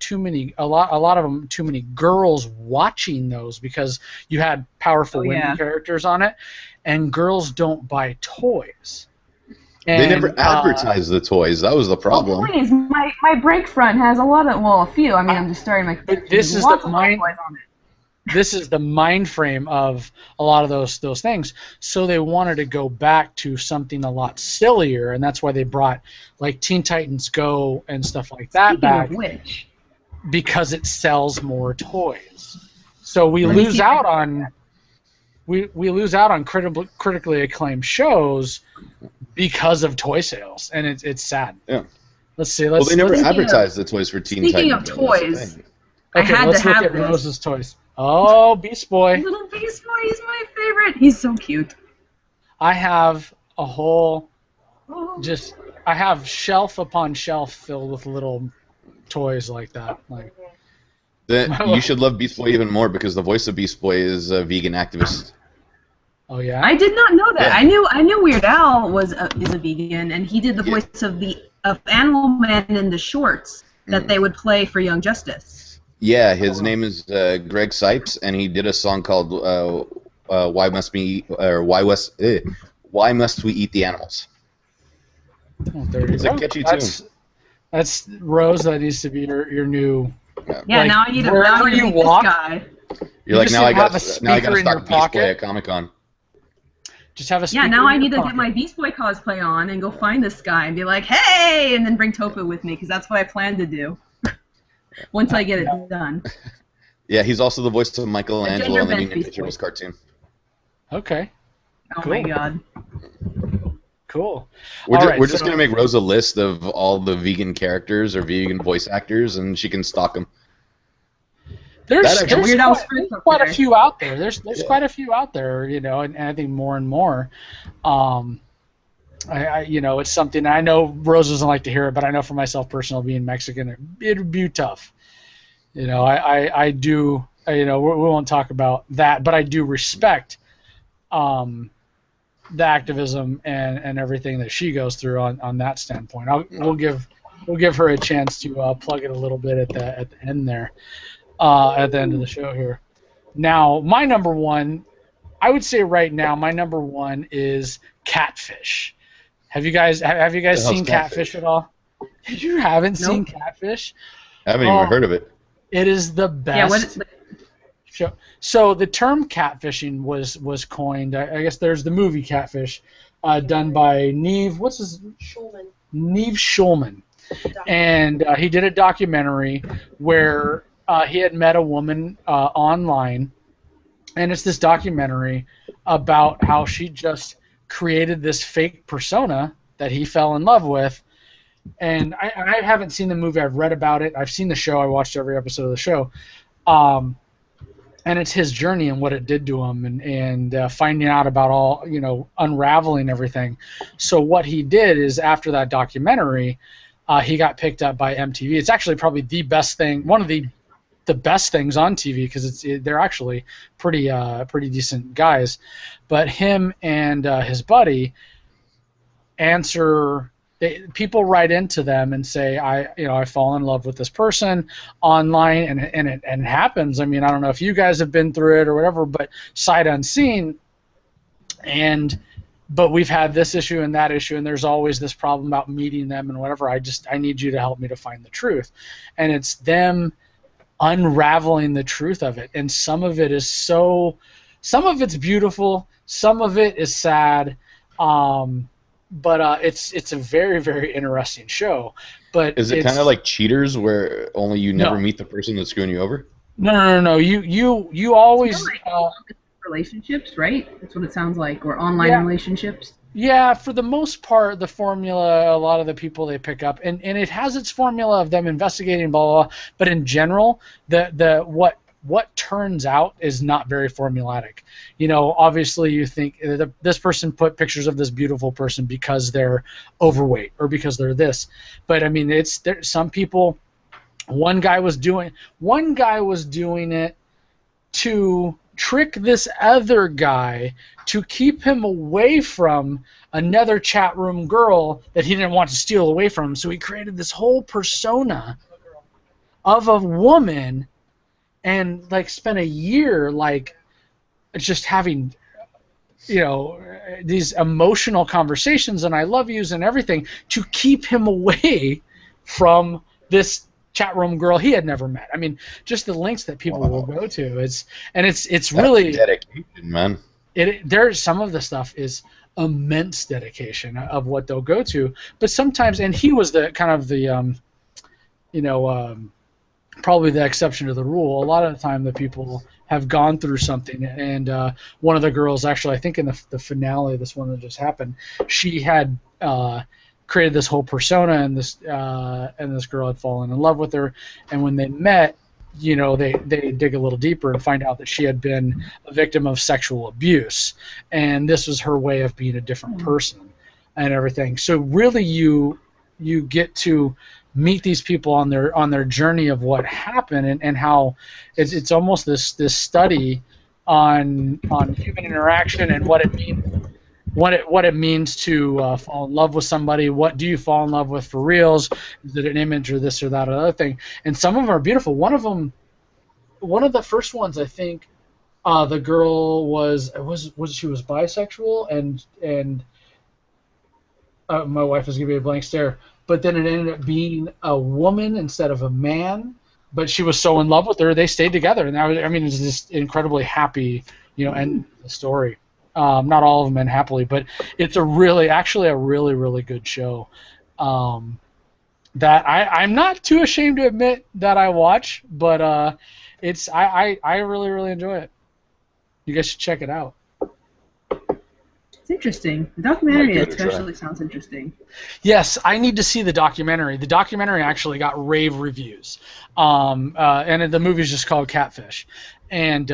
a lot of them, too many girls watching those because you had powerful women characters on it, and girls don't buy toys. And, they never advertised the toys. That was the problem. The point is, my break front has a lot of, a few. I mean, I'm just starting my. But this is the mind. This is the mind frame of a lot of those things. So they wanted to go back to something a lot sillier, and that's why they brought like Teen Titans Go and stuff like that back. Speaking of which, because it sells more toys. So we lose out on critically acclaimed shows because of toy sales, and it's sad. Yeah. Let's see. Well, they never advertised the toys for Teen Titans. Speaking of toys, I had to have this. Rose's toys. Oh, Beast Boy. Little Beast Boy is my favorite. He's so cute. I have a whole, I have shelf upon shelf filled with little toys like that. Like. You should love Beast Boy even more because the voice of Beast Boy is a vegan activist. Oh yeah. I did not know that. Yeah. I knew Weird Al is a vegan, and he did the voice of Animal Man in the shorts that they would play for Young Justice. Yeah, his name is Greg Sipes, and he did a song called "Why Must We Eat the Animals?" Oh, there you it's go. A catchy tune. That's Rose. That needs to be your new. Yeah, like, now I need to wherever you walk. This guy. You're like, now I got to stock Beast Boy at Comic-Con. Just have a speaker. Yeah, now I need to pocket. get my Beast Boy cosplay on and go find this guy and be like, hey, and then bring Topa with me because that's what I plan to do. Once I get it done. Yeah, he's also the voice of Michelangelo in the Ninja Turtles cartoon. Okay. Oh my god. Cool. We're just going to make Rose a list of all the vegan characters or vegan voice actors, and she can stalk them. There's quite a few out there. There's quite a few out there, and I think more and more. It's something I know Rose doesn't like to hear it, but I know for myself personally, being Mexican, it'd be tough. I do. We won't talk about that, but I do respect the activism and everything that she goes through on that standpoint. We'll give her a chance to plug it a little bit at the end there, at the end of the show here. Now, my number one, I would say right now, my number one is Catfish. Have you guys seen Catfish at all? You haven't seen Catfish? I haven't even heard of it. It is the best show. So the term catfishing was coined. I guess there's the movie Catfish, done by Neve. What's his? Schulman. Neve Schulman, and he did a documentary where he had met a woman online, and it's this documentary about how she just created this fake persona that he fell in love with. And I haven't seen the movie. I've read about it. I've seen the show. I watched every episode of the show. And it's his journey and what it did to him, and finding out about all, unraveling everything. So what he did is, after that documentary, he got picked up by MTV. It's actually probably the best thing, one of the best things on TV, because they're actually pretty decent guys. But him and his buddy people write into them and say, I fall in love with this person online, and it happens. I mean, I don't know if you guys have been through it or whatever, but sight unseen. But we've had this issue and that issue, and there's always this problem about meeting them and whatever. I need you to help me to find the truth. And it's them unraveling the truth of it. And some of it's beautiful, some of it is sad. But it's a very, very interesting show. But is it kind of like Cheaters, where only you never meet the person that's screwing you over? No. You always relationships, right? That's what it sounds like, or online relationships. Yeah, for the most part, the formula, a lot of the people they pick up, and it has its formula of them investigating, blah, blah, blah. But in general, what turns out is not very formulatic. You know, obviously you think this person put pictures of this beautiful person because they're overweight or because they're this. But I mean, some people. One guy was doing it to trick this other guy to keep him away from another chat room girl that he didn't want to steal away from him. So he created this whole persona of a woman and like spent a year like just having, you know, these emotional conversations and I love yous and everything to keep him away from this chat room girl he had never met. I mean, just the links that people will go to. It's really dedication, man. There's some of the stuff is immense dedication of what they'll go to, but sometimes, and he was the kind of the, probably the exception to the rule. A lot of the time, the people have gone through something, and one of the girls, actually, I think in the finale, this one that just happened, she had created this whole persona, and this girl had fallen in love with her, and when they met, you know, they dig a little deeper and find out that she had been a victim of sexual abuse, and this was her way of being a different person and everything. So really, you get to meet these people on their journey of what happened and how it's almost this study on human interaction and what it means. What it means to fall in love with somebody. What do you fall in love with for reals? Is it an image or this or that or other thing? And some of them are beautiful. One of the first ones, I think, the girl was bisexual and my wife was giving me a blank stare. But then it ended up being a woman instead of a man. But she was so in love with her, they stayed together, and it's just incredibly happy, you know, end of the story. Not all of them end happily, but it's actually a really good show that I'm not too ashamed to admit that I watch, but I really enjoy it. You guys should check it out. It's interesting. The documentary especially sounds interesting. Yes, I need to see the documentary. The documentary actually got rave reviews, and the movie's just called Catfish, and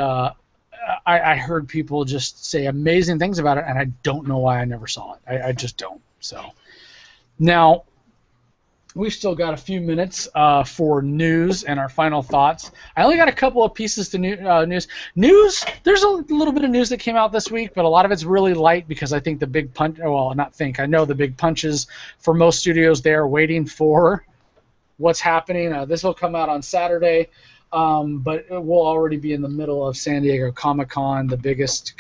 I heard people just say amazing things about it, and I don't know why I never saw it. I just don't. So now we've still got a few minutes for news and our final thoughts. I only got a couple of pieces to news. There's a little bit of news that came out this week, but a lot of it's really light because I think the big punch. Well, I know the big punches for most studios. They are waiting for what's happening. This will come out on Saturday. But we'll already be in the middle of San Diego Comic-Con, the biggest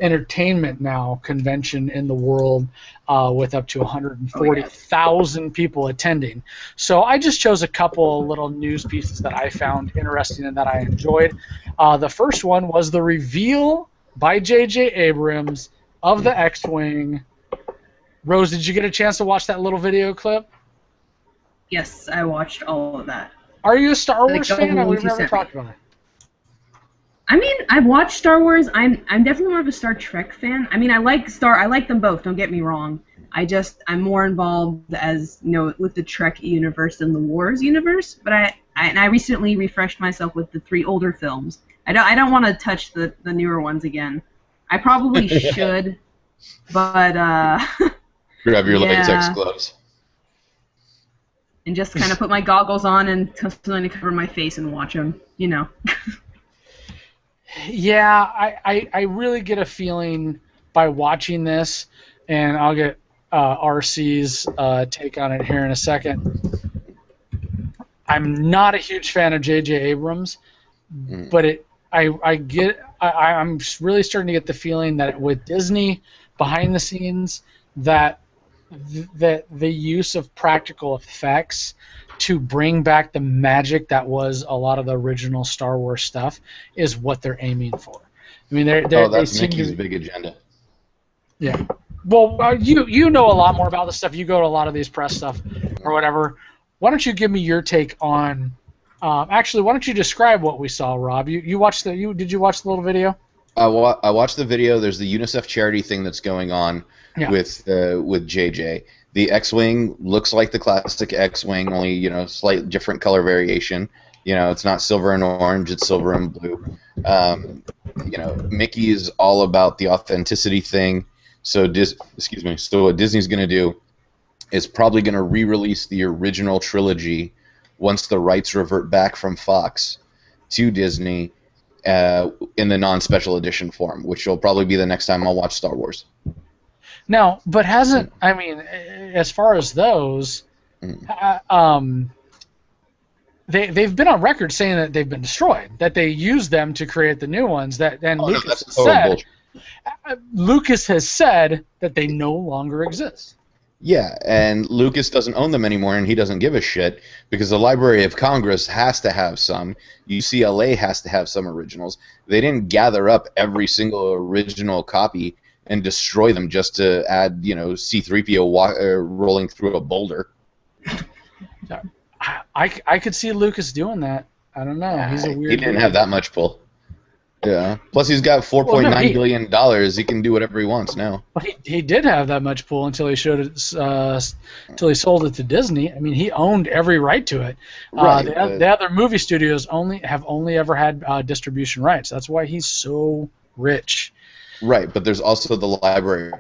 entertainment now convention in the world, with up to 140,000 people attending. So I just chose a couple little news pieces that I found interesting and that I enjoyed. The first one was the reveal by J.J. Abrams of the X-Wing. Rose, did you get a chance to watch that little video clip? Yes, I watched all of that. Are you a Star Wars fan? We've never talked about it. I mean, I've watched Star Wars. I'm definitely more of a Star Trek fan. I mean, I like them both. Don't get me wrong. I'm more involved as with the Trek universe than the Wars universe. But I recently refreshed myself with the 3 older films. I don't want to touch the newer ones again. I probably should, but grab your latex gloves. And just kind of put my goggles on and constantly cover my face and watch them, you know. Yeah, I really get a feeling by watching this, and I'll get RC's take on it here in a second. I'm not a huge fan of J.J. Abrams, but I'm really starting to get the feeling that with Disney behind the scenes, that the use of practical effects to bring back the magic that was a lot of the original Star Wars stuff is what they're aiming for. I mean, that's Mickey's big agenda. Yeah. Well, you know a lot more about this stuff. You go to a lot of these press stuff. or whatever. Why don't you give me your take on? Actually, why don't you describe what we saw, Rob? You watched did you watch the little video? I watched the video. There's the UNICEF charity thing that's going on with JJ. The X-wing looks like the classic X-wing, only slight different color variation. It's not silver and orange; it's silver and blue. Mickey is all about the authenticity thing. So what Disney's going to do is probably going to re-release the original trilogy once the rights revert back from Fox to Disney in the non-special edition form, which will probably be the next time I'll watch Star Wars. Now, but as far as those, they've been on record saying that they've been destroyed, that they used them to create the new ones. Lucas has said that they no longer exist. Yeah, and Lucas doesn't own them anymore, and he doesn't give a shit because the Library of Congress has to have some. UCLA has to have some originals. They didn't gather up every single original copy and destroy them just to add, C-3PO rolling through a boulder. I could see Lucas doing that. I don't know. He's a weird. He didn't have that much pull. Yeah. Plus, he's got $4.9 billion. He can do whatever he wants now. Well, he did have that much pull until he showed it, until he sold it to Disney. I mean, he owned every right to it. Right, the other movie studios have only ever had distribution rights. That's why he's so rich. Right, but there's also the library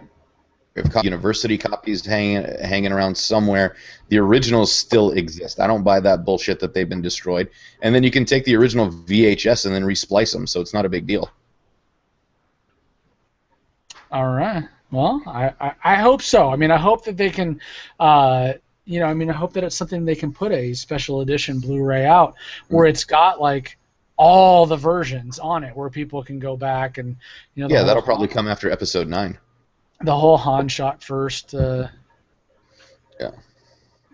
of university copies hanging around somewhere. The originals still exist. I don't buy that bullshit that they've been destroyed. And then you can take the original VHS and then resplice them, so it's not a big deal. All right. Well, I hope so. I mean, I hope that they can, I hope that it's something they can put a special edition Blu-ray out where it's got like all the versions on it, where people can go back and that'll probably come after Episode 9. The whole Han shot first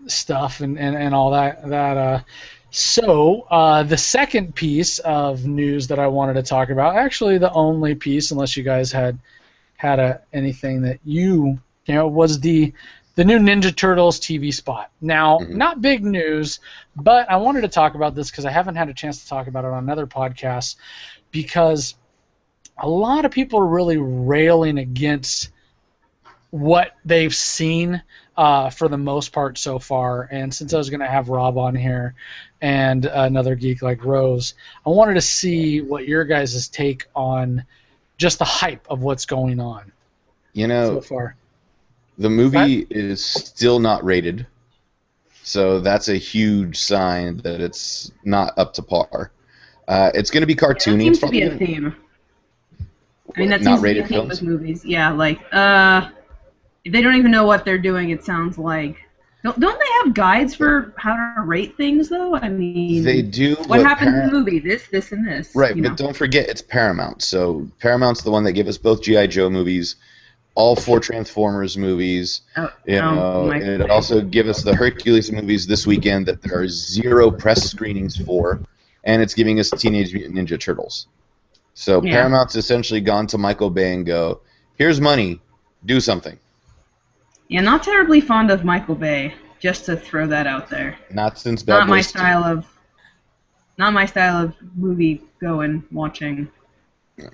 stuff and all that. So the second piece of news that I wanted to talk about, actually the only piece, unless you guys had anything that was the new Ninja Turtles TV spot. Now, not big news, but I wanted to talk about this because I haven't had a chance to talk about it on other podcasts, because a lot of people are really railing against what they've seen for the most part so far. And since I was going to have Rob on here and another geek like Rose, I wanted to see what your guys' take on just the hype of what's going on so far. The movie is still not rated, so that's a huge sign that it's not up to par. It's going to be cartoony. That seems to be a theme. I mean, that seems to be a theme with movies. Yeah, like, they don't even know what they're doing, it sounds like. Don't they have guides for how to rate things, though? I mean, they do. What happened in the movie? This, and this. Right, but don't forget, it's Paramount. So Paramount's the one that gave us both G.I. Joe movies, all 4 Transformers movies. And it also gave us the Hercules movies this weekend that there are 0 press screenings for, and it's giving us Teenage Mutant Ninja Turtles. So Paramount's essentially gone to Michael Bay and go, here's money, do something. Yeah, not terribly fond of Michael Bay, just to throw that out there. Not since Bad Boys 2. Not my style of movie going watching. Yeah.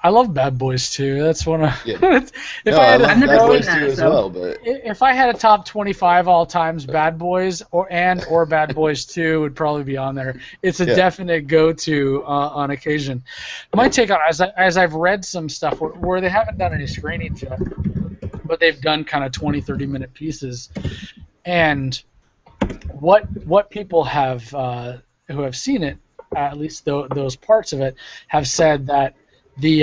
I love Bad Boys 2. That's one of. Yeah. I love Bad Boys 2 as well. But if I had a top 25 all times, Bad Boys or Bad Boys 2 would probably be on there. It's a definite go-to on occasion. My take on it, as I've read some stuff where they haven't done any screenings yet, but they've done kind of 20, 30-minute pieces, and what people have who have seen it, at least those parts of it, have said that the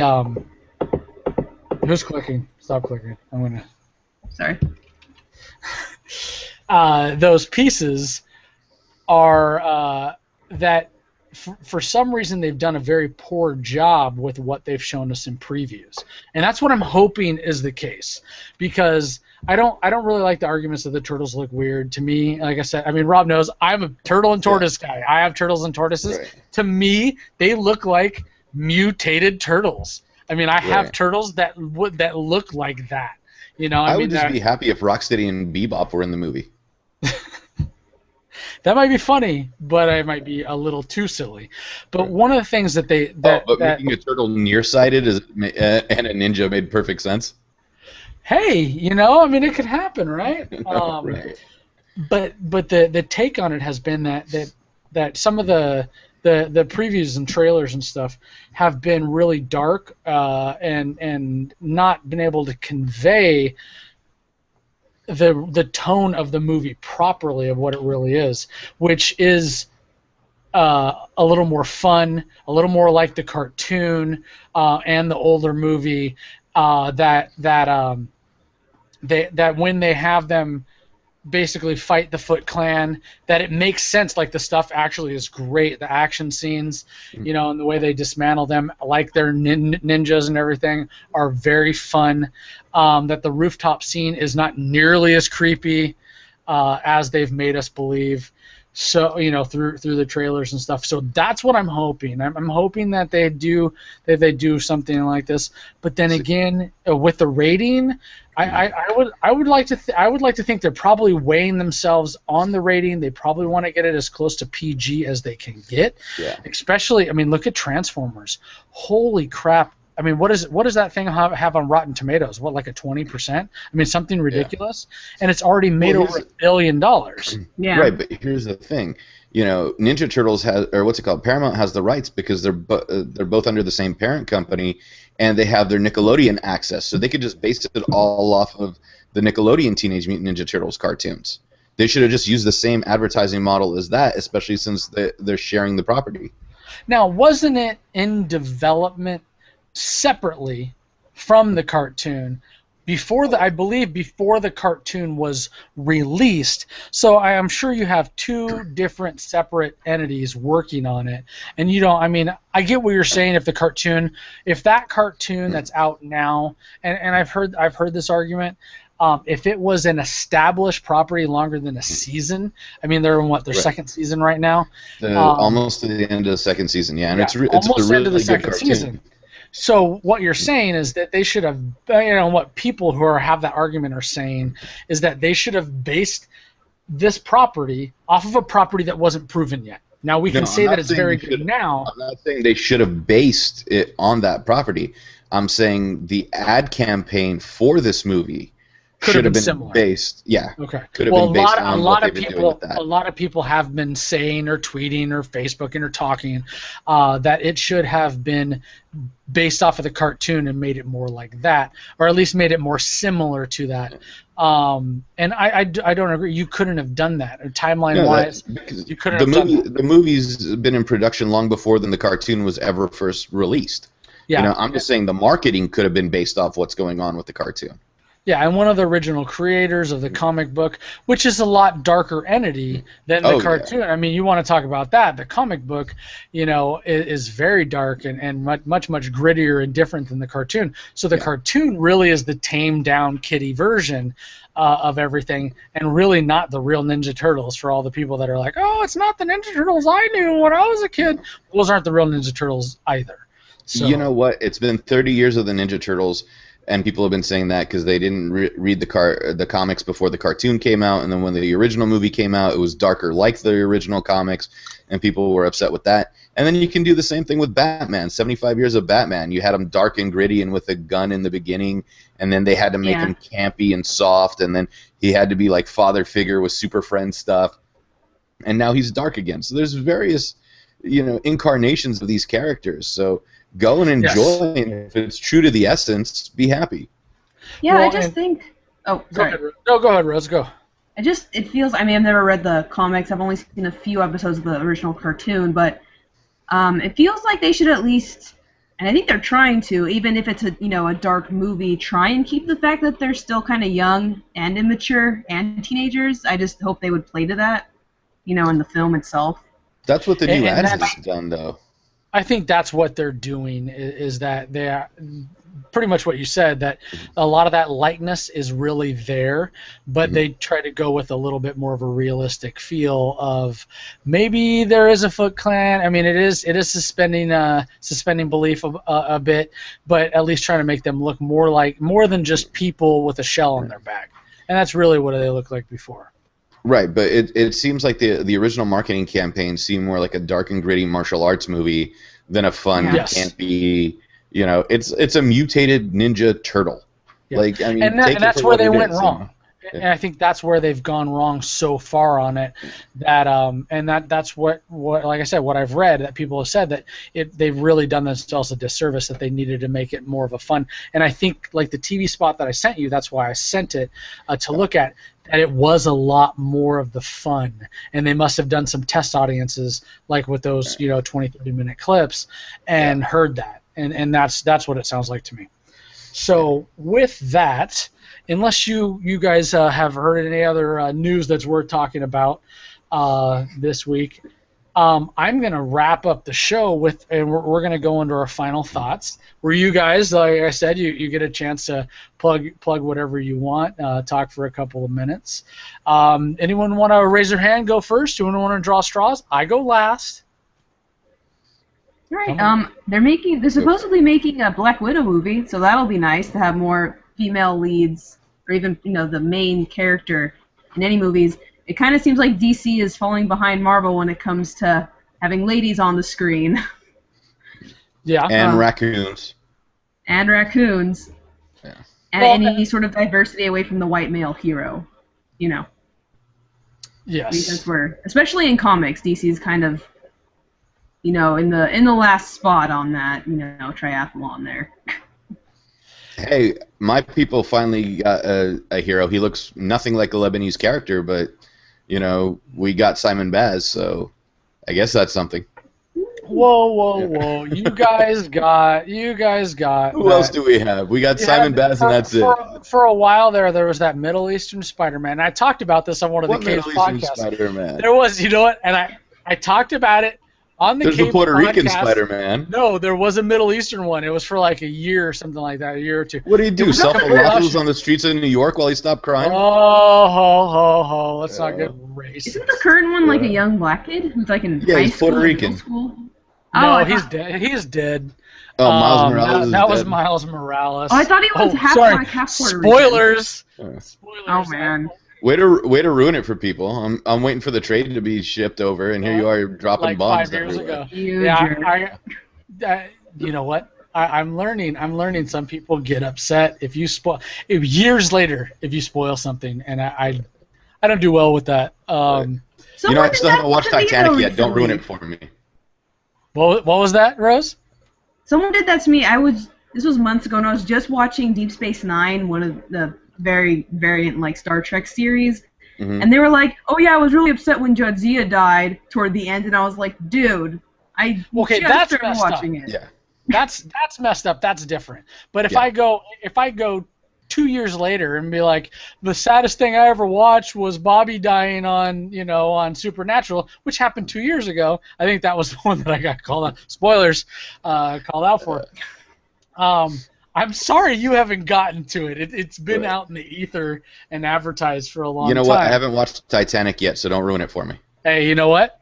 who's clicking? Stop clicking. I'm gonna. Sorry. Those pieces are that for some reason they've done a very poor job with what they've shown us in previews, and that's what I'm hoping is the case, because I don't really like the arguments that the turtles look weird. To me, like I said, I mean, Rob knows I'm a turtle and tortoise guy. I have turtles and tortoises. Right. To me, they look like mutated turtles. I mean, I have turtles that look like that. I would just be happy if Rocksteady and Bebop were in the movie. That might be funny, but it might be a little too silly. But one of the things that making a turtle nearsighted and a ninja made perfect sense. Hey, I mean, it could happen, right? Right. But the take on it has been that some of the previews and trailers and stuff have been really dark and not been able to convey the tone of the movie properly of what it really is, which is a little more fun, a little more like the cartoon and the older movie. That when they have them basically fight the Foot Clan, that it makes sense. Like the stuff actually is great. The action scenes, and the way they dismantle them, like their ninjas and everything, are very fun. That the rooftop scene is not nearly as creepy as they've made us believe. So through the trailers and stuff. So that's what I'm hoping. I'm hoping that they do something like this. But then again, with the rating, I would like to think they're probably weighing themselves on the rating. They probably want to get it as close to PG as they can get. Yeah. Especially, I mean, look at Transformers. Holy crap! I mean, what does that thing have on Rotten Tomatoes? What, like a 20%? I mean, something ridiculous. Yeah. And it's already made over $1 billion. Yeah. Right, but here's the thing. Ninja Turtles Paramount has the rights because they're both under the same parent company, and they have their Nickelodeon access, so they could just base it all off of the Nickelodeon Teenage Mutant Ninja Turtles cartoons. They should have just used the same advertising model as that, especially since they're sharing the property. Now, wasn't it in development separately from the cartoon before the cartoon was released? So I am sure you have two different separate entities working on it, and I get what you're saying. If that cartoon that's out now, and I've heard this argument, if it was an established property longer than a season, I mean, they're in their second season right now, almost to the end of the second season, yeah, and it's a really good cartoon. Season. So what you're saying is that they should have, what people who have that argument are saying is that they should have based this property off of a property that wasn't proven yet. Now we can say that it's very good now. I'm not saying they should have based it on that property. I'm saying the ad campaign for this movie should have been similar. Based. Yeah. Okay. Could have been based on a lot of people have been saying or tweeting or Facebooking or talking that it should have been based off of the cartoon and made it more like that, or at least made it more similar to that. And I don't agree. You couldn't have done that. Timeline-wise, you couldn't have done that. The movie's been in production long before the cartoon was ever first released. Yeah. I'm just saying the marketing could have been based off what's going on with the cartoon. Yeah, and one of the original creators of the comic book, which is a lot darker entity than the cartoon. Yeah. I mean, you want to talk about that. The comic book, is very dark and much grittier and different than the cartoon. So the cartoon really is the tamed down kiddie version of everything, and really not the real Ninja Turtles for all the people that are like, oh, it's not the Ninja Turtles I knew when I was a kid. Those aren't the real Ninja Turtles either. So, you know what? It's been 30 years of the Ninja Turtles. And people have been saying that because they didn't read the comics before the cartoon came out, and then when the original movie came out, it was darker like the original comics, and people were upset with that. And then you can do the same thing with Batman. 75 years of Batman. You had him dark and gritty and with a gun in the beginning, and then they had to make him campy and soft, and then he had to be like father figure with Super Friend stuff. And now he's dark again. So there's various, incarnations of these characters. So go and enjoy, and if it's true to the essence, be happy. Yeah, I just think... Oh, sorry. Go ahead, Rose, go. It feels... I mean, I've never read the comics. I've only seen a few episodes of the original cartoon, but it feels like they should at least... And I think they're trying to, even if it's a dark movie, try and keep the fact that they're still kind of young and immature and teenagers. I just hope they would play to that, in the film itself. That's what the new ad has done, though. I think that's what they're doing, is that they're pretty much what you said, that a lot of that likeness is really there, but they try to go with a little bit more of a realistic feel of maybe there is a Foot Clan. I mean, it is suspending belief a bit, but at least trying to make them look more than just people with a shell on their back. And that's really what they looked like before. Right, but it seems like the original marketing campaign seemed more like a dark and gritty martial arts movie than a fun, campy. You know, it's a mutated ninja turtle. Yeah. Like, I mean, and that's where they went wrong. And I think that's where they've gone wrong so far on it. That's what like I said, what I've read that people have said that they've really done themselves a disservice, that they needed to make it more of a fun. And I think like the TV spot that I sent you, that's why I sent it to look at. And it was a lot more of the fun, and they must have done some test audiences like with those 20-30-minute clips and heard that, and that's what it sounds like to me. So with that, unless you guys have heard any other news that's worth talking about this week, I'm going to wrap up the show and we're going to go into our final thoughts, where you guys, like I said, you get a chance to plug whatever you want, talk for a couple of minutes. Anyone want to raise their hand, go first? Anyone want to draw straws? I go last. All right. They're supposedly making a Black Widow movie, so that'll be nice to have more female leads, or even the main character in any movies. It kind of seems like DC is falling behind Marvel when it comes to having ladies on the screen. Yeah. And raccoons. And raccoons. Yeah. And any sort of diversity away from the white male hero. Yes. Because especially in comics, DC is kind of, in the last spot on that, triathlon there. Hey, my people finally got a hero. He looks nothing like a Lebanese character, but we got Simon Baz, so I guess that's something. Whoa! You guys got. Who else do we have? We got Simon Baz, and that's it. For a while there was that Middle Eastern Spider-Man. I talked about this on one of the Capes podcasts. Spider-Man? There was, and I talked about it on the Capes podcast. There's the Puerto Rican Spider-Man. No, there was a Middle Eastern one. It was for like a year or something like that, a year or two. What did he do? Sell falafels on the streets of New York while he stopped crying? Oh, let's not get racist. Isn't the current one like a young black kid who's like in high he's school, Puerto Rican. Middle school? No, he's dead. He's dead. Oh, Miles Morales is that was dead. Miles Morales. Oh, I thought he was half black, half Puerto Rican. Spoilers. Oh man. Way to ruin it for people. I'm waiting for the trade to be shipped over, and here you are dropping like bombs 5 years everywhere. ago. You know what? I'm learning. Some people get upset if you years later if you spoil something, and I don't do well with that. I still haven't watched Titanic yet. Don't ruin it for me. What was that, Rose? Someone did that to me. This was months ago, and I was just watching Deep Space Nine, one of the very variant like Star Trek series, and they were like, "Oh yeah, I was really upset when Jadzia died toward the end," and I was like, "Dude, I just started watching it." Yeah, that's messed up. That's different. But if I go 2 years later and be like, the saddest thing I ever watched was Bobby dying on Supernatural, which happened 2 years ago. I think that was the one that I got called out. Spoilers, called out for. I'm sorry you haven't gotten to it. It's been out in the ether and advertised for a long time. You know what? I haven't watched Titanic yet, so don't ruin it for me. Hey, you know what?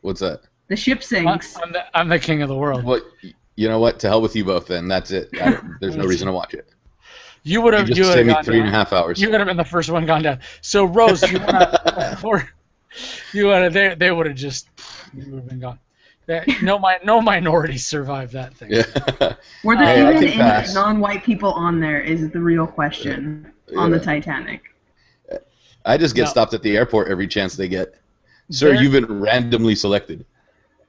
What's that? The ship sinks. I'm the king of the world. Well, you know what? To hell with you both then. That's it. There's no reason to watch it. You would have just saved me 3.5 hours. You would have been the first one gone down. So Rose, they would have just been gone. No minority survived that thing. Yeah. Were there even any non-white people on there is the real question on the Titanic. I just get stopped at the airport every chance they get. Sir, you've been randomly selected.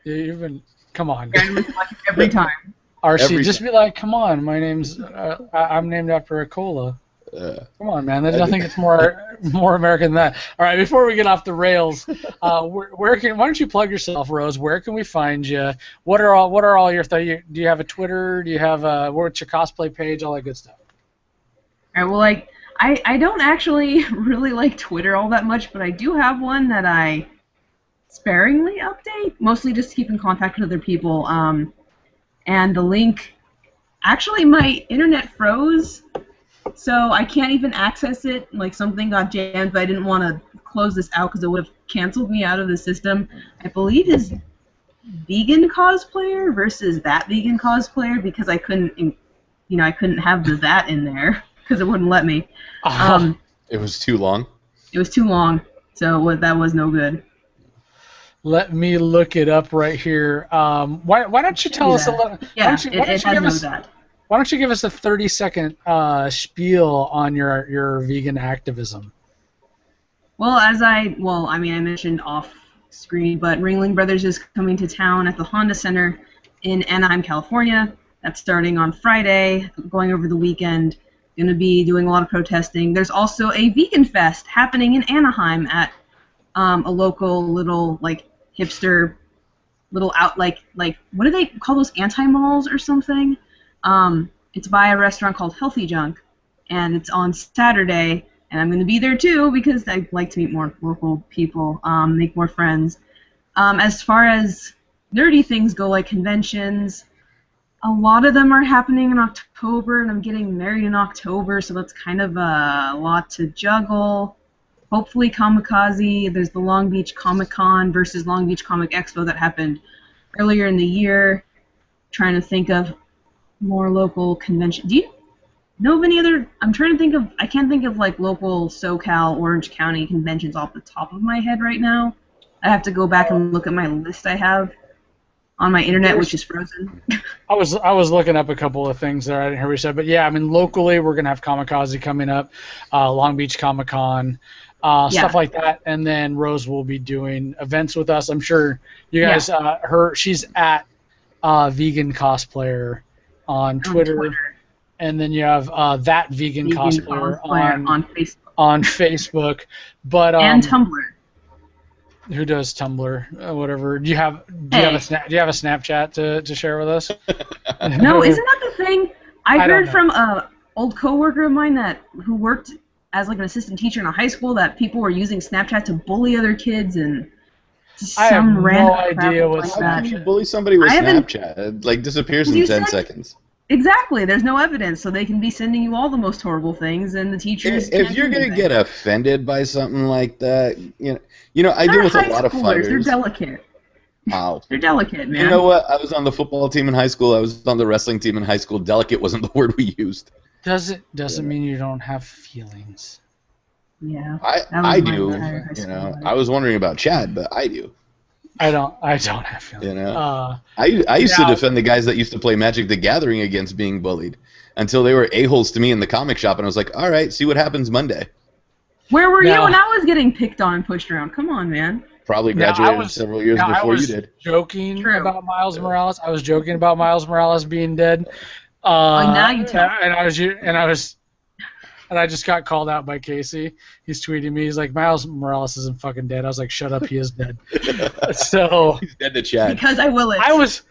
You've been, come on. Randomly selected every time. RC, just be like, come on, my name's, I'm named after a cola. Come on, man. I think it's more American than that. All right, before we get off the rails, why don't you plug yourself, Rose? Where can we find you? What are all your things? Do you have a Twitter? Do you have what's your cosplay page? All that good stuff. All right. Well, I don't actually really like Twitter all that much, but I do have one that I sparingly update, mostly just to keep in contact with other people. And the link, actually, my internet froze. So I can't even access it. Like something got jammed, but I didn't want to close this out because it would have canceled me out of the system. I believe is vegan cosplayer versus that vegan cosplayer because I couldn't, I couldn't have the that in there because it wouldn't let me. It was too long. It was too long, so that was no good. Let me look it up right here. Why don't you tell us a little? Yeah, it has no that. Why don't you give us a 30-second spiel on your vegan activism? Well, I mentioned off screen, but Ringling Brothers is coming to town at the Honda Center in Anaheim, California. That's starting on Friday, going over the weekend. Going to be doing a lot of protesting. There's also a vegan fest happening in Anaheim at a local little hipster little what do they call those, anti-malls or something? It's by a restaurant called Healthy Junk, and it's on Saturday, and I'm going to be there too because I like to meet more local people, make more friends. As far as nerdy things go, like conventions, a lot of them are happening in October, and I'm getting married in October, so that's kind of a lot to juggle. Hopefully Kamikaze, there's the Long Beach Comic-Con versus Long Beach Comic Expo that happened earlier in the year. Trying to think of more local convention. Do you know of any other? I'm trying to think of. I can't think of local SoCal, Orange County conventions off the top of my head right now. I have to go back and look at my list I have on my internet, which is frozen. I was looking up a couple of things there. I didn't hear what you said, but yeah, I mean locally we're gonna have Kamikaze coming up, Long Beach Comic-Con. Stuff like that, and then Rose will be doing events with us. I'm sure you guys. She's at Vegan Cosplayer on Twitter, and then you have that vegan cosplayer on Facebook. But and Tumblr. Who does Tumblr? Whatever. Do you have a Snapchat to share with us? No, isn't that the thing? I heard from a old coworker of mine who worked as an assistant teacher in a high school that people were using Snapchat to bully other kids and some random I have no idea what's How can you bully somebody with Snapchat? It disappears in 10 seconds. Exactly. There's no evidence, so they can be sending you all the most horrible things, and the teachers. If you're gonna get offended by something like that, I deal with a lot of fighters. They're delicate. Wow. They're delicate, man. You know what? I was on the football team in high school. I was on the wrestling team in high school. Delicate wasn't the word we used. Doesn't mean you don't have feelings. Yeah. I do. I was wondering about Chad, but I do. I don't have feelings. I used to defend the guys that used to play Magic the Gathering against being bullied until they were a-holes to me in the comic shop, and I was like, all right, see what happens Monday. Where were you when I was getting picked on and pushed around? Come on, man. Probably graduated several years before you did. Joking about Miles Morales. I was joking about Miles Morales being dead. Now you tell. And I just got called out by Casey. He's tweeting me. He's like, Miles Morales isn't fucking dead. I was like, shut up, he is dead. So he's dead to Chad. Because I will it. I was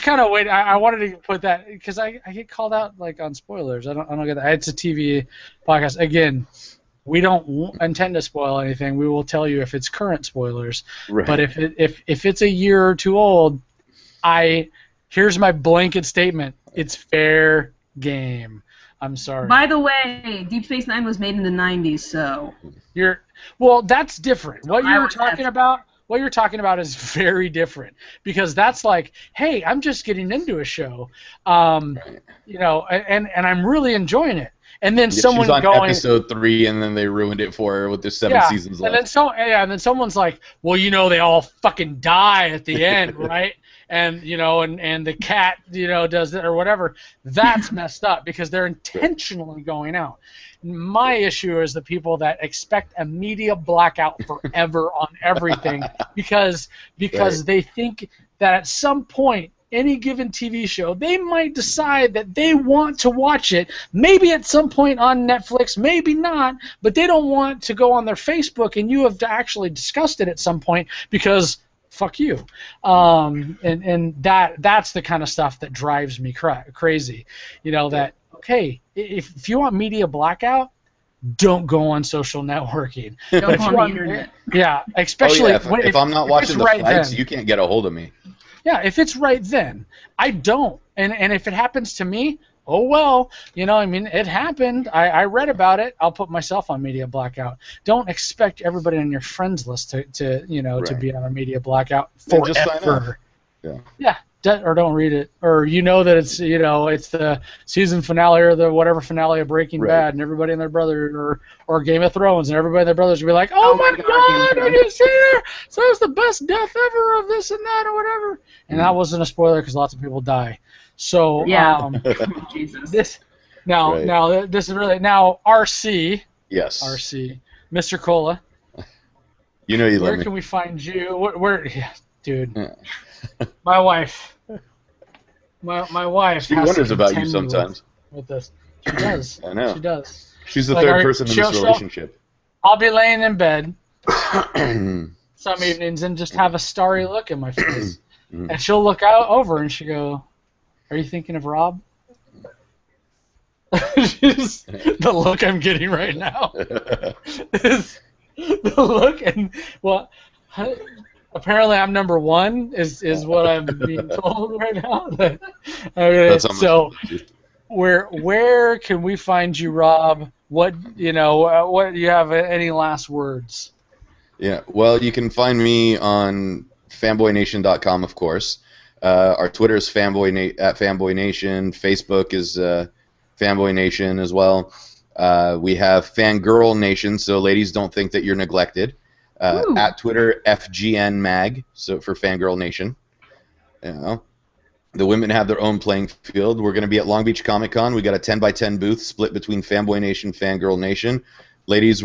kind of waiting. I wanted to put that because I get called out on spoilers. I don't get that. It's a TV podcast. Again, we don't intend to spoil anything. We will tell you if it's current spoilers. Right. But if it's a year or two old, here's my blanket statement. It's fair game. I'm sorry. By the way, Deep Space Nine was made in the 90s, so that's different. What you're talking about is very different because that's like, hey, I'm just getting into a show, and I'm really enjoying it. And then someone she's on going episode 3, and then they ruined it for her with the 7 seasons left. And then someone's like, well, they all fucking die at the end, right? And and the cat does it or whatever. That's messed up because they're intentionally going out. My issue is the people that expect a media blackout forever on everything because they think that at some point any given TV show they might decide that they want to watch it, maybe at some point on Netflix, maybe not, but they don't want to go on their Facebook and you have actually discussed it at some point because fuck you. And that's the kind of stuff that drives me crazy. That, okay, if you want media blackout, don't go on social networking. Don't go on the internet. Yeah, especially if I'm not watching the fights, you can't get a hold of me. Yeah, if it's right then. I don't. And if it happens to me, oh well, it happened. I read about it. I'll put myself on media blackout. Don't expect everybody on your friends list to be on a media blackout forever. Just sign off. Yeah, or don't read it, or you know that it's it's the season finale or the whatever finale of Breaking Bad, and everybody and their brother, or Game of Thrones, and everybody and their brothers will be like, oh my God, have you seen it? So it's the best death ever of this and that or whatever. And that wasn't a spoiler because lots of people die. So Jesus. This is really now RC. Yes. RC, Mr. Cola. You know you love me. Where can we find you? Where dude? Yeah. My wife. My wife. She wonders about you sometimes. With this, she does. I know. She does. She's the third person in this relationship. I'll be laying in bed some evenings and just have a starry look in my face, and she'll look over and she go, "Are you thinking of Rob?" The look I'm getting right now is the look, and apparently I'm number one is what I'm being told right now. Okay, so where can we find you, Rob? What do you have? Any last words? Yeah, well, you can find me on FanBoyNation.com, of course. Our Twitter is at FanBoyNation. Facebook is FanBoyNation as well. We have Fangirl Nation, so ladies don't think that you're neglected. At Twitter, FGNMag, so for Fangirl Nation. The women have their own playing field. We're going to be at Long Beach Comic Con. We got a 10x10 booth split between Fanboy Nation, Fangirl Nation. Ladies,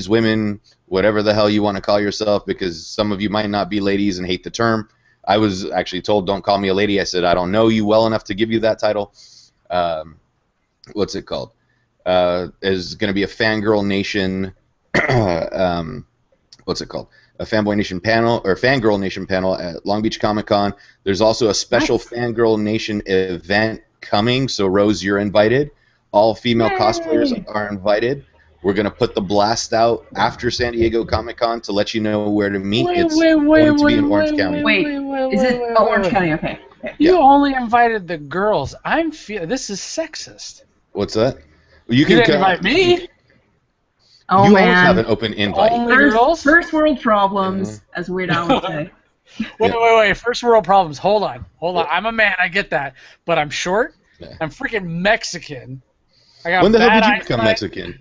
women, whatever the hell you want to call yourself, because some of you might not be ladies and hate the term. I was actually told, don't call me a lady. I said, I don't know you well enough to give you that title. What's it called? Is going to be a Fangirl Nation, what's it called? A Fanboy Nation panel, or Fangirl Nation panel at Long Beach Comic Con. There's also a special Fangirl Nation event coming, so Rose, you're invited. All female cosplayers are invited. We're going to put the blast out after San Diego Comic Con to let you know where to meet. It's going to be in Orange County. Is it Orange County? Okay. You only invited the girls. This is sexist. What's that? Well, you didn't invite me. Oh, you man. always have an open invite. First world problems, as Weird Al would say. Wait. First world problems. Hold on. I'm a man. I get that. But I'm short. Yeah. I'm freaking Mexican. When the hell did you become Mexican?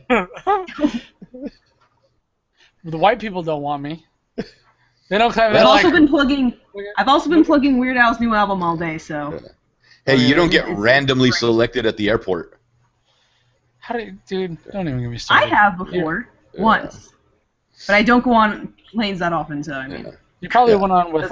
The white people don't want me. They don't claim. I've also been plugging Weird Al's new album all day. So. Hey, you don't get randomly selected at the airport. Dude, don't even get me started. I have before, once. But I don't go on planes that often, so I mean. You probably went on with,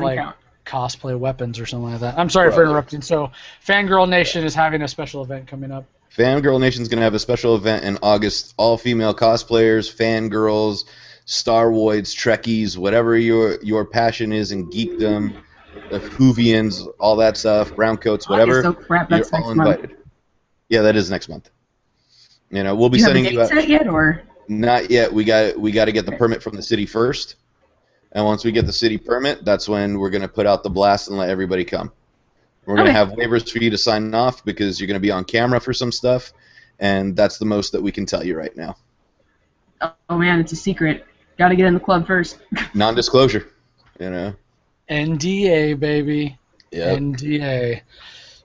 cosplay weapons or something like that. I'm sorry for interrupting. So, Fangirl Nation is having a special event coming up. Fangirl Nation's going to have a special event in August. All female cosplayers, fangirls, Star Wars, Trekkies, whatever your passion is in geekdom, the Whovians, all that stuff, brown coats, whatever. So crap, that's you're all invited. Yeah, that is next month. We'll be sending you. Have a date set yet, or? Not yet. We got to get the permit from the city first, and once we get the city permit, that's when we're going to put out the blast and let everybody come. We're going to have waivers for you to sign off because you're going to be on camera for some stuff, and that's the most that we can tell you right now. Oh man, it's a secret. Got to get in the club first. Non-disclosure, NDA, baby. Yep. NDA.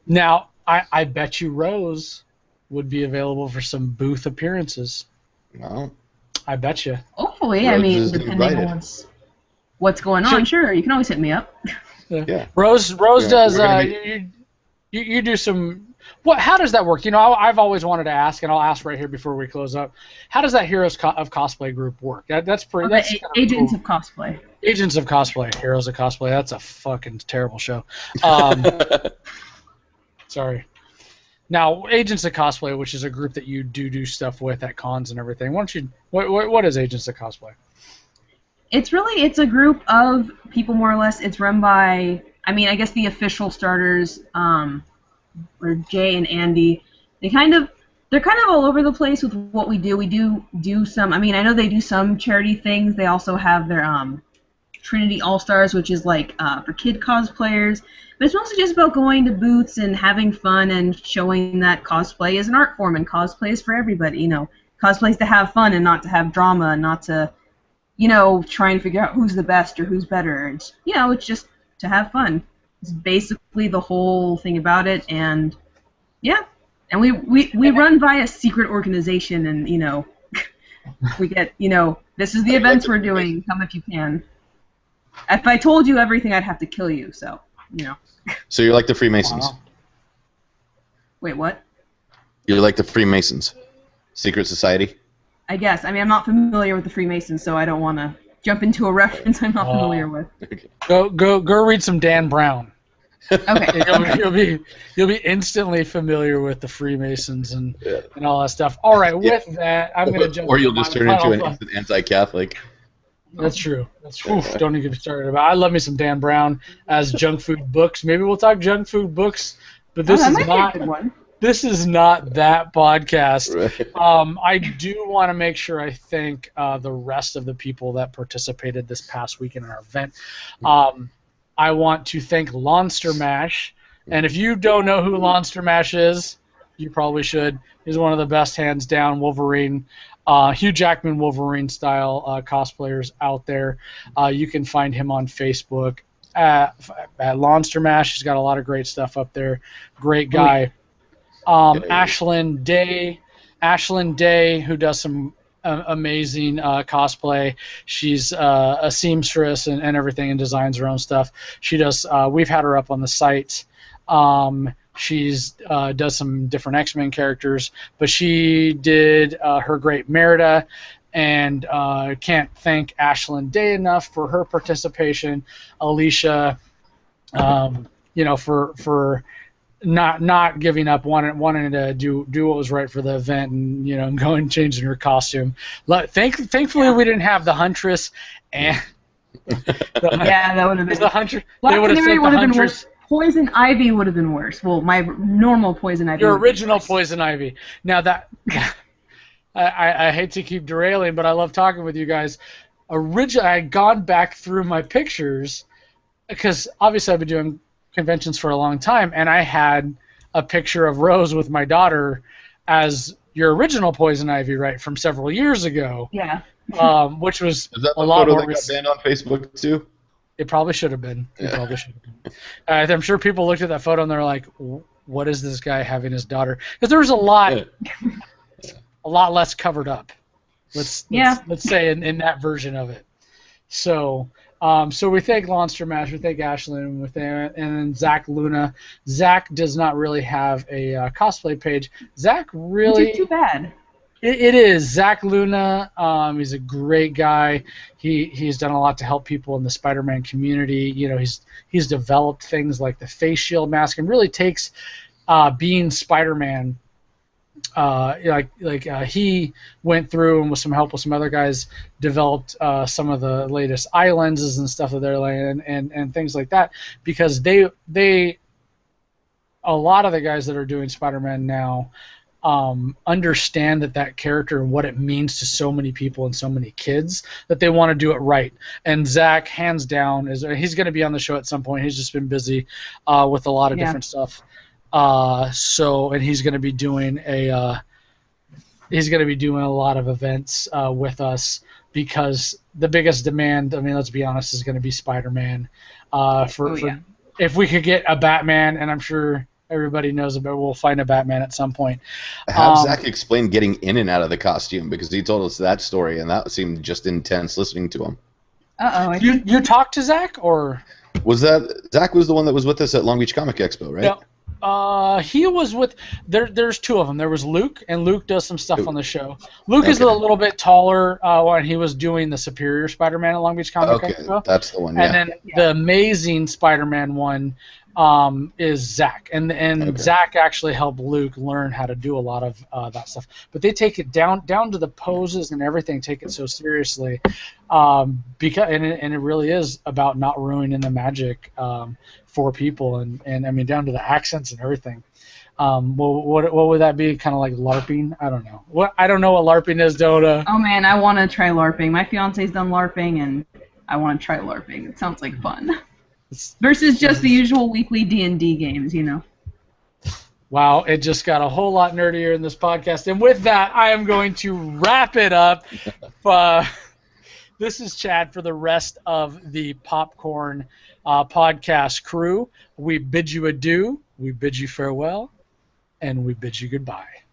Now, I bet you Rose would be available for some booth appearances. No. I bet you. Hopefully, Rose depending on what's going on. Sure, you can always hit me up. Yeah. Rose does. You do some. How does that work? I've always wanted to ask, and I'll ask right here before we close up. How does that Heroes of Cosplay group work? That's pretty. That's Agents of Cosplay. Agents of Cosplay, Heroes of Cosplay. That's a fucking terrible show. Sorry. Now, Agents of Cosplay, which is a group that you do stuff with at cons and everything. What is Agents of Cosplay? It's a group of people, more or less. It's run by, I guess the official starters, or Jay and Andy. They're kind of all over the place with what we do. We do some. I know they do some charity things. They also have their Trinity All Stars, which is for kid cosplayers. But it's mostly just about going to booths and having fun and showing that cosplay is an art form and cosplay is for everybody. Cosplay is to have fun and not to have drama and not to, try and figure out who's the best or who's better. It's just to have fun. It's basically the whole thing about it, and yeah. And we run via secret organization, and we get this is the events we're doing. Come if you can. If I told you everything, I'd have to kill you. So So you're like the Freemasons. Wow. Wait, what? You're like the Freemasons, secret society. I guess. I mean, I'm not familiar with the Freemasons, so I don't want to jump into a reference I'm not familiar with. Go read some Dan Brown. Okay. You'll be instantly familiar with the Freemasons and all that stuff. All right, with that, I'm going to jump. Or you'll just turn into an instant anti-Catholic. That's true. Oof, don't even get me started about. I love me some Dan Brown as junk food books. Maybe we'll talk junk food books, but this is not. This is not that podcast. Right. I do want to make sure I thank the rest of the people that participated this past week in our event. I want to thank Launster Mash, and if you don't know who Launster Mash is, you probably should. He's one of the best, hands down, Wolverine, Hugh Jackman Wolverine style cosplayers out there. You can find him on Facebook at Launster Mash. He's got a lot of great stuff up there. Great guy. Ashlyn Day, who does some amazing cosplay. She's a seamstress and everything, and designs her own stuff. She does. We've had her up on the site. She's does some different X-Men characters, but she did her great Merida, and can't thank Ashlyn Day enough for her participation. Alicia, for not giving up, wanting to do what was right for the event, and go and changing her costume. Thankfully, we didn't have the Huntress, and that would have been the Huntress. Black Canary would have been worse. Poison Ivy would have been worse. Well, my normal Poison Ivy. Your original Poison Ivy. Now that I hate to keep derailing, but I love talking with you guys. Originally, I had gone back through my pictures because obviously I've been doing conventions for a long time, and I had a picture of Rose with my daughter as your original Poison Ivy, right, from several years ago. Yeah. Which was Is that the a lot photo more. that got banned on Facebook too? It probably should have been. I'm sure people looked at that photo and they're like, "What is this guy having his daughter?" Because there was a lot less covered up. Let's say in that version of it. So. So we thank Launster Mash, we thank Ashlyn, and then Zach Luna. Zach does not really have a cosplay page. Zach really... Which is too bad. It is. Zach Luna, he's a great guy. He's done a lot to help people in the Spider-Man community. He's developed things like the face shield mask, and really takes being Spider-Man. He went through, and with some help with some other guys, developed some of the latest eye lenses and stuff that they're laying, and things like that, because a lot of the guys that are doing Spider-Man now understand that character and what it means to so many people and so many kids, that they want to do it right. And Zach, hands down, he's going to be on the show at some point. He's just been busy with a lot of different stuff. And he's going to be doing a lot of events with us, because the biggest demand, I mean, let's be honest, is going to be Spider-Man. If we could get a Batman, and I'm sure everybody knows about, we'll find a Batman at some point. Have Zach explain getting in and out of the costume, because he told us that story, and that seemed just intense listening to him. You talked to Zach, or was that Zach was the one that was with us at Long Beach Comic Expo, right? No. He was with. There's two of them. There was Luke, and Luke does some stuff on the show. Luke is a little bit taller when he was doing the Superior Spider-Man at Long Beach Comic Expo. That's the one. And then the Amazing Spider-Man one is Zach, and Zach actually helped Luke learn how to do a lot of that stuff. But they take it down to the poses and everything. Take it so seriously, because it really is about not ruining the magic for people, and I mean down to the accents and everything. What would that be? Kind of like LARPing? I don't know. I don't know what LARPing is, Dota. Oh man, I want to try LARPing. My fiance's done LARPing, and I want to try LARPing. It sounds like fun. Versus just the usual weekly D&D games, Wow, it just got a whole lot nerdier in this podcast. And with that, I am going to wrap it up. This is Chad for the rest of the Popcorn podcast crew, we bid you adieu, we bid you farewell, and we bid you goodbye.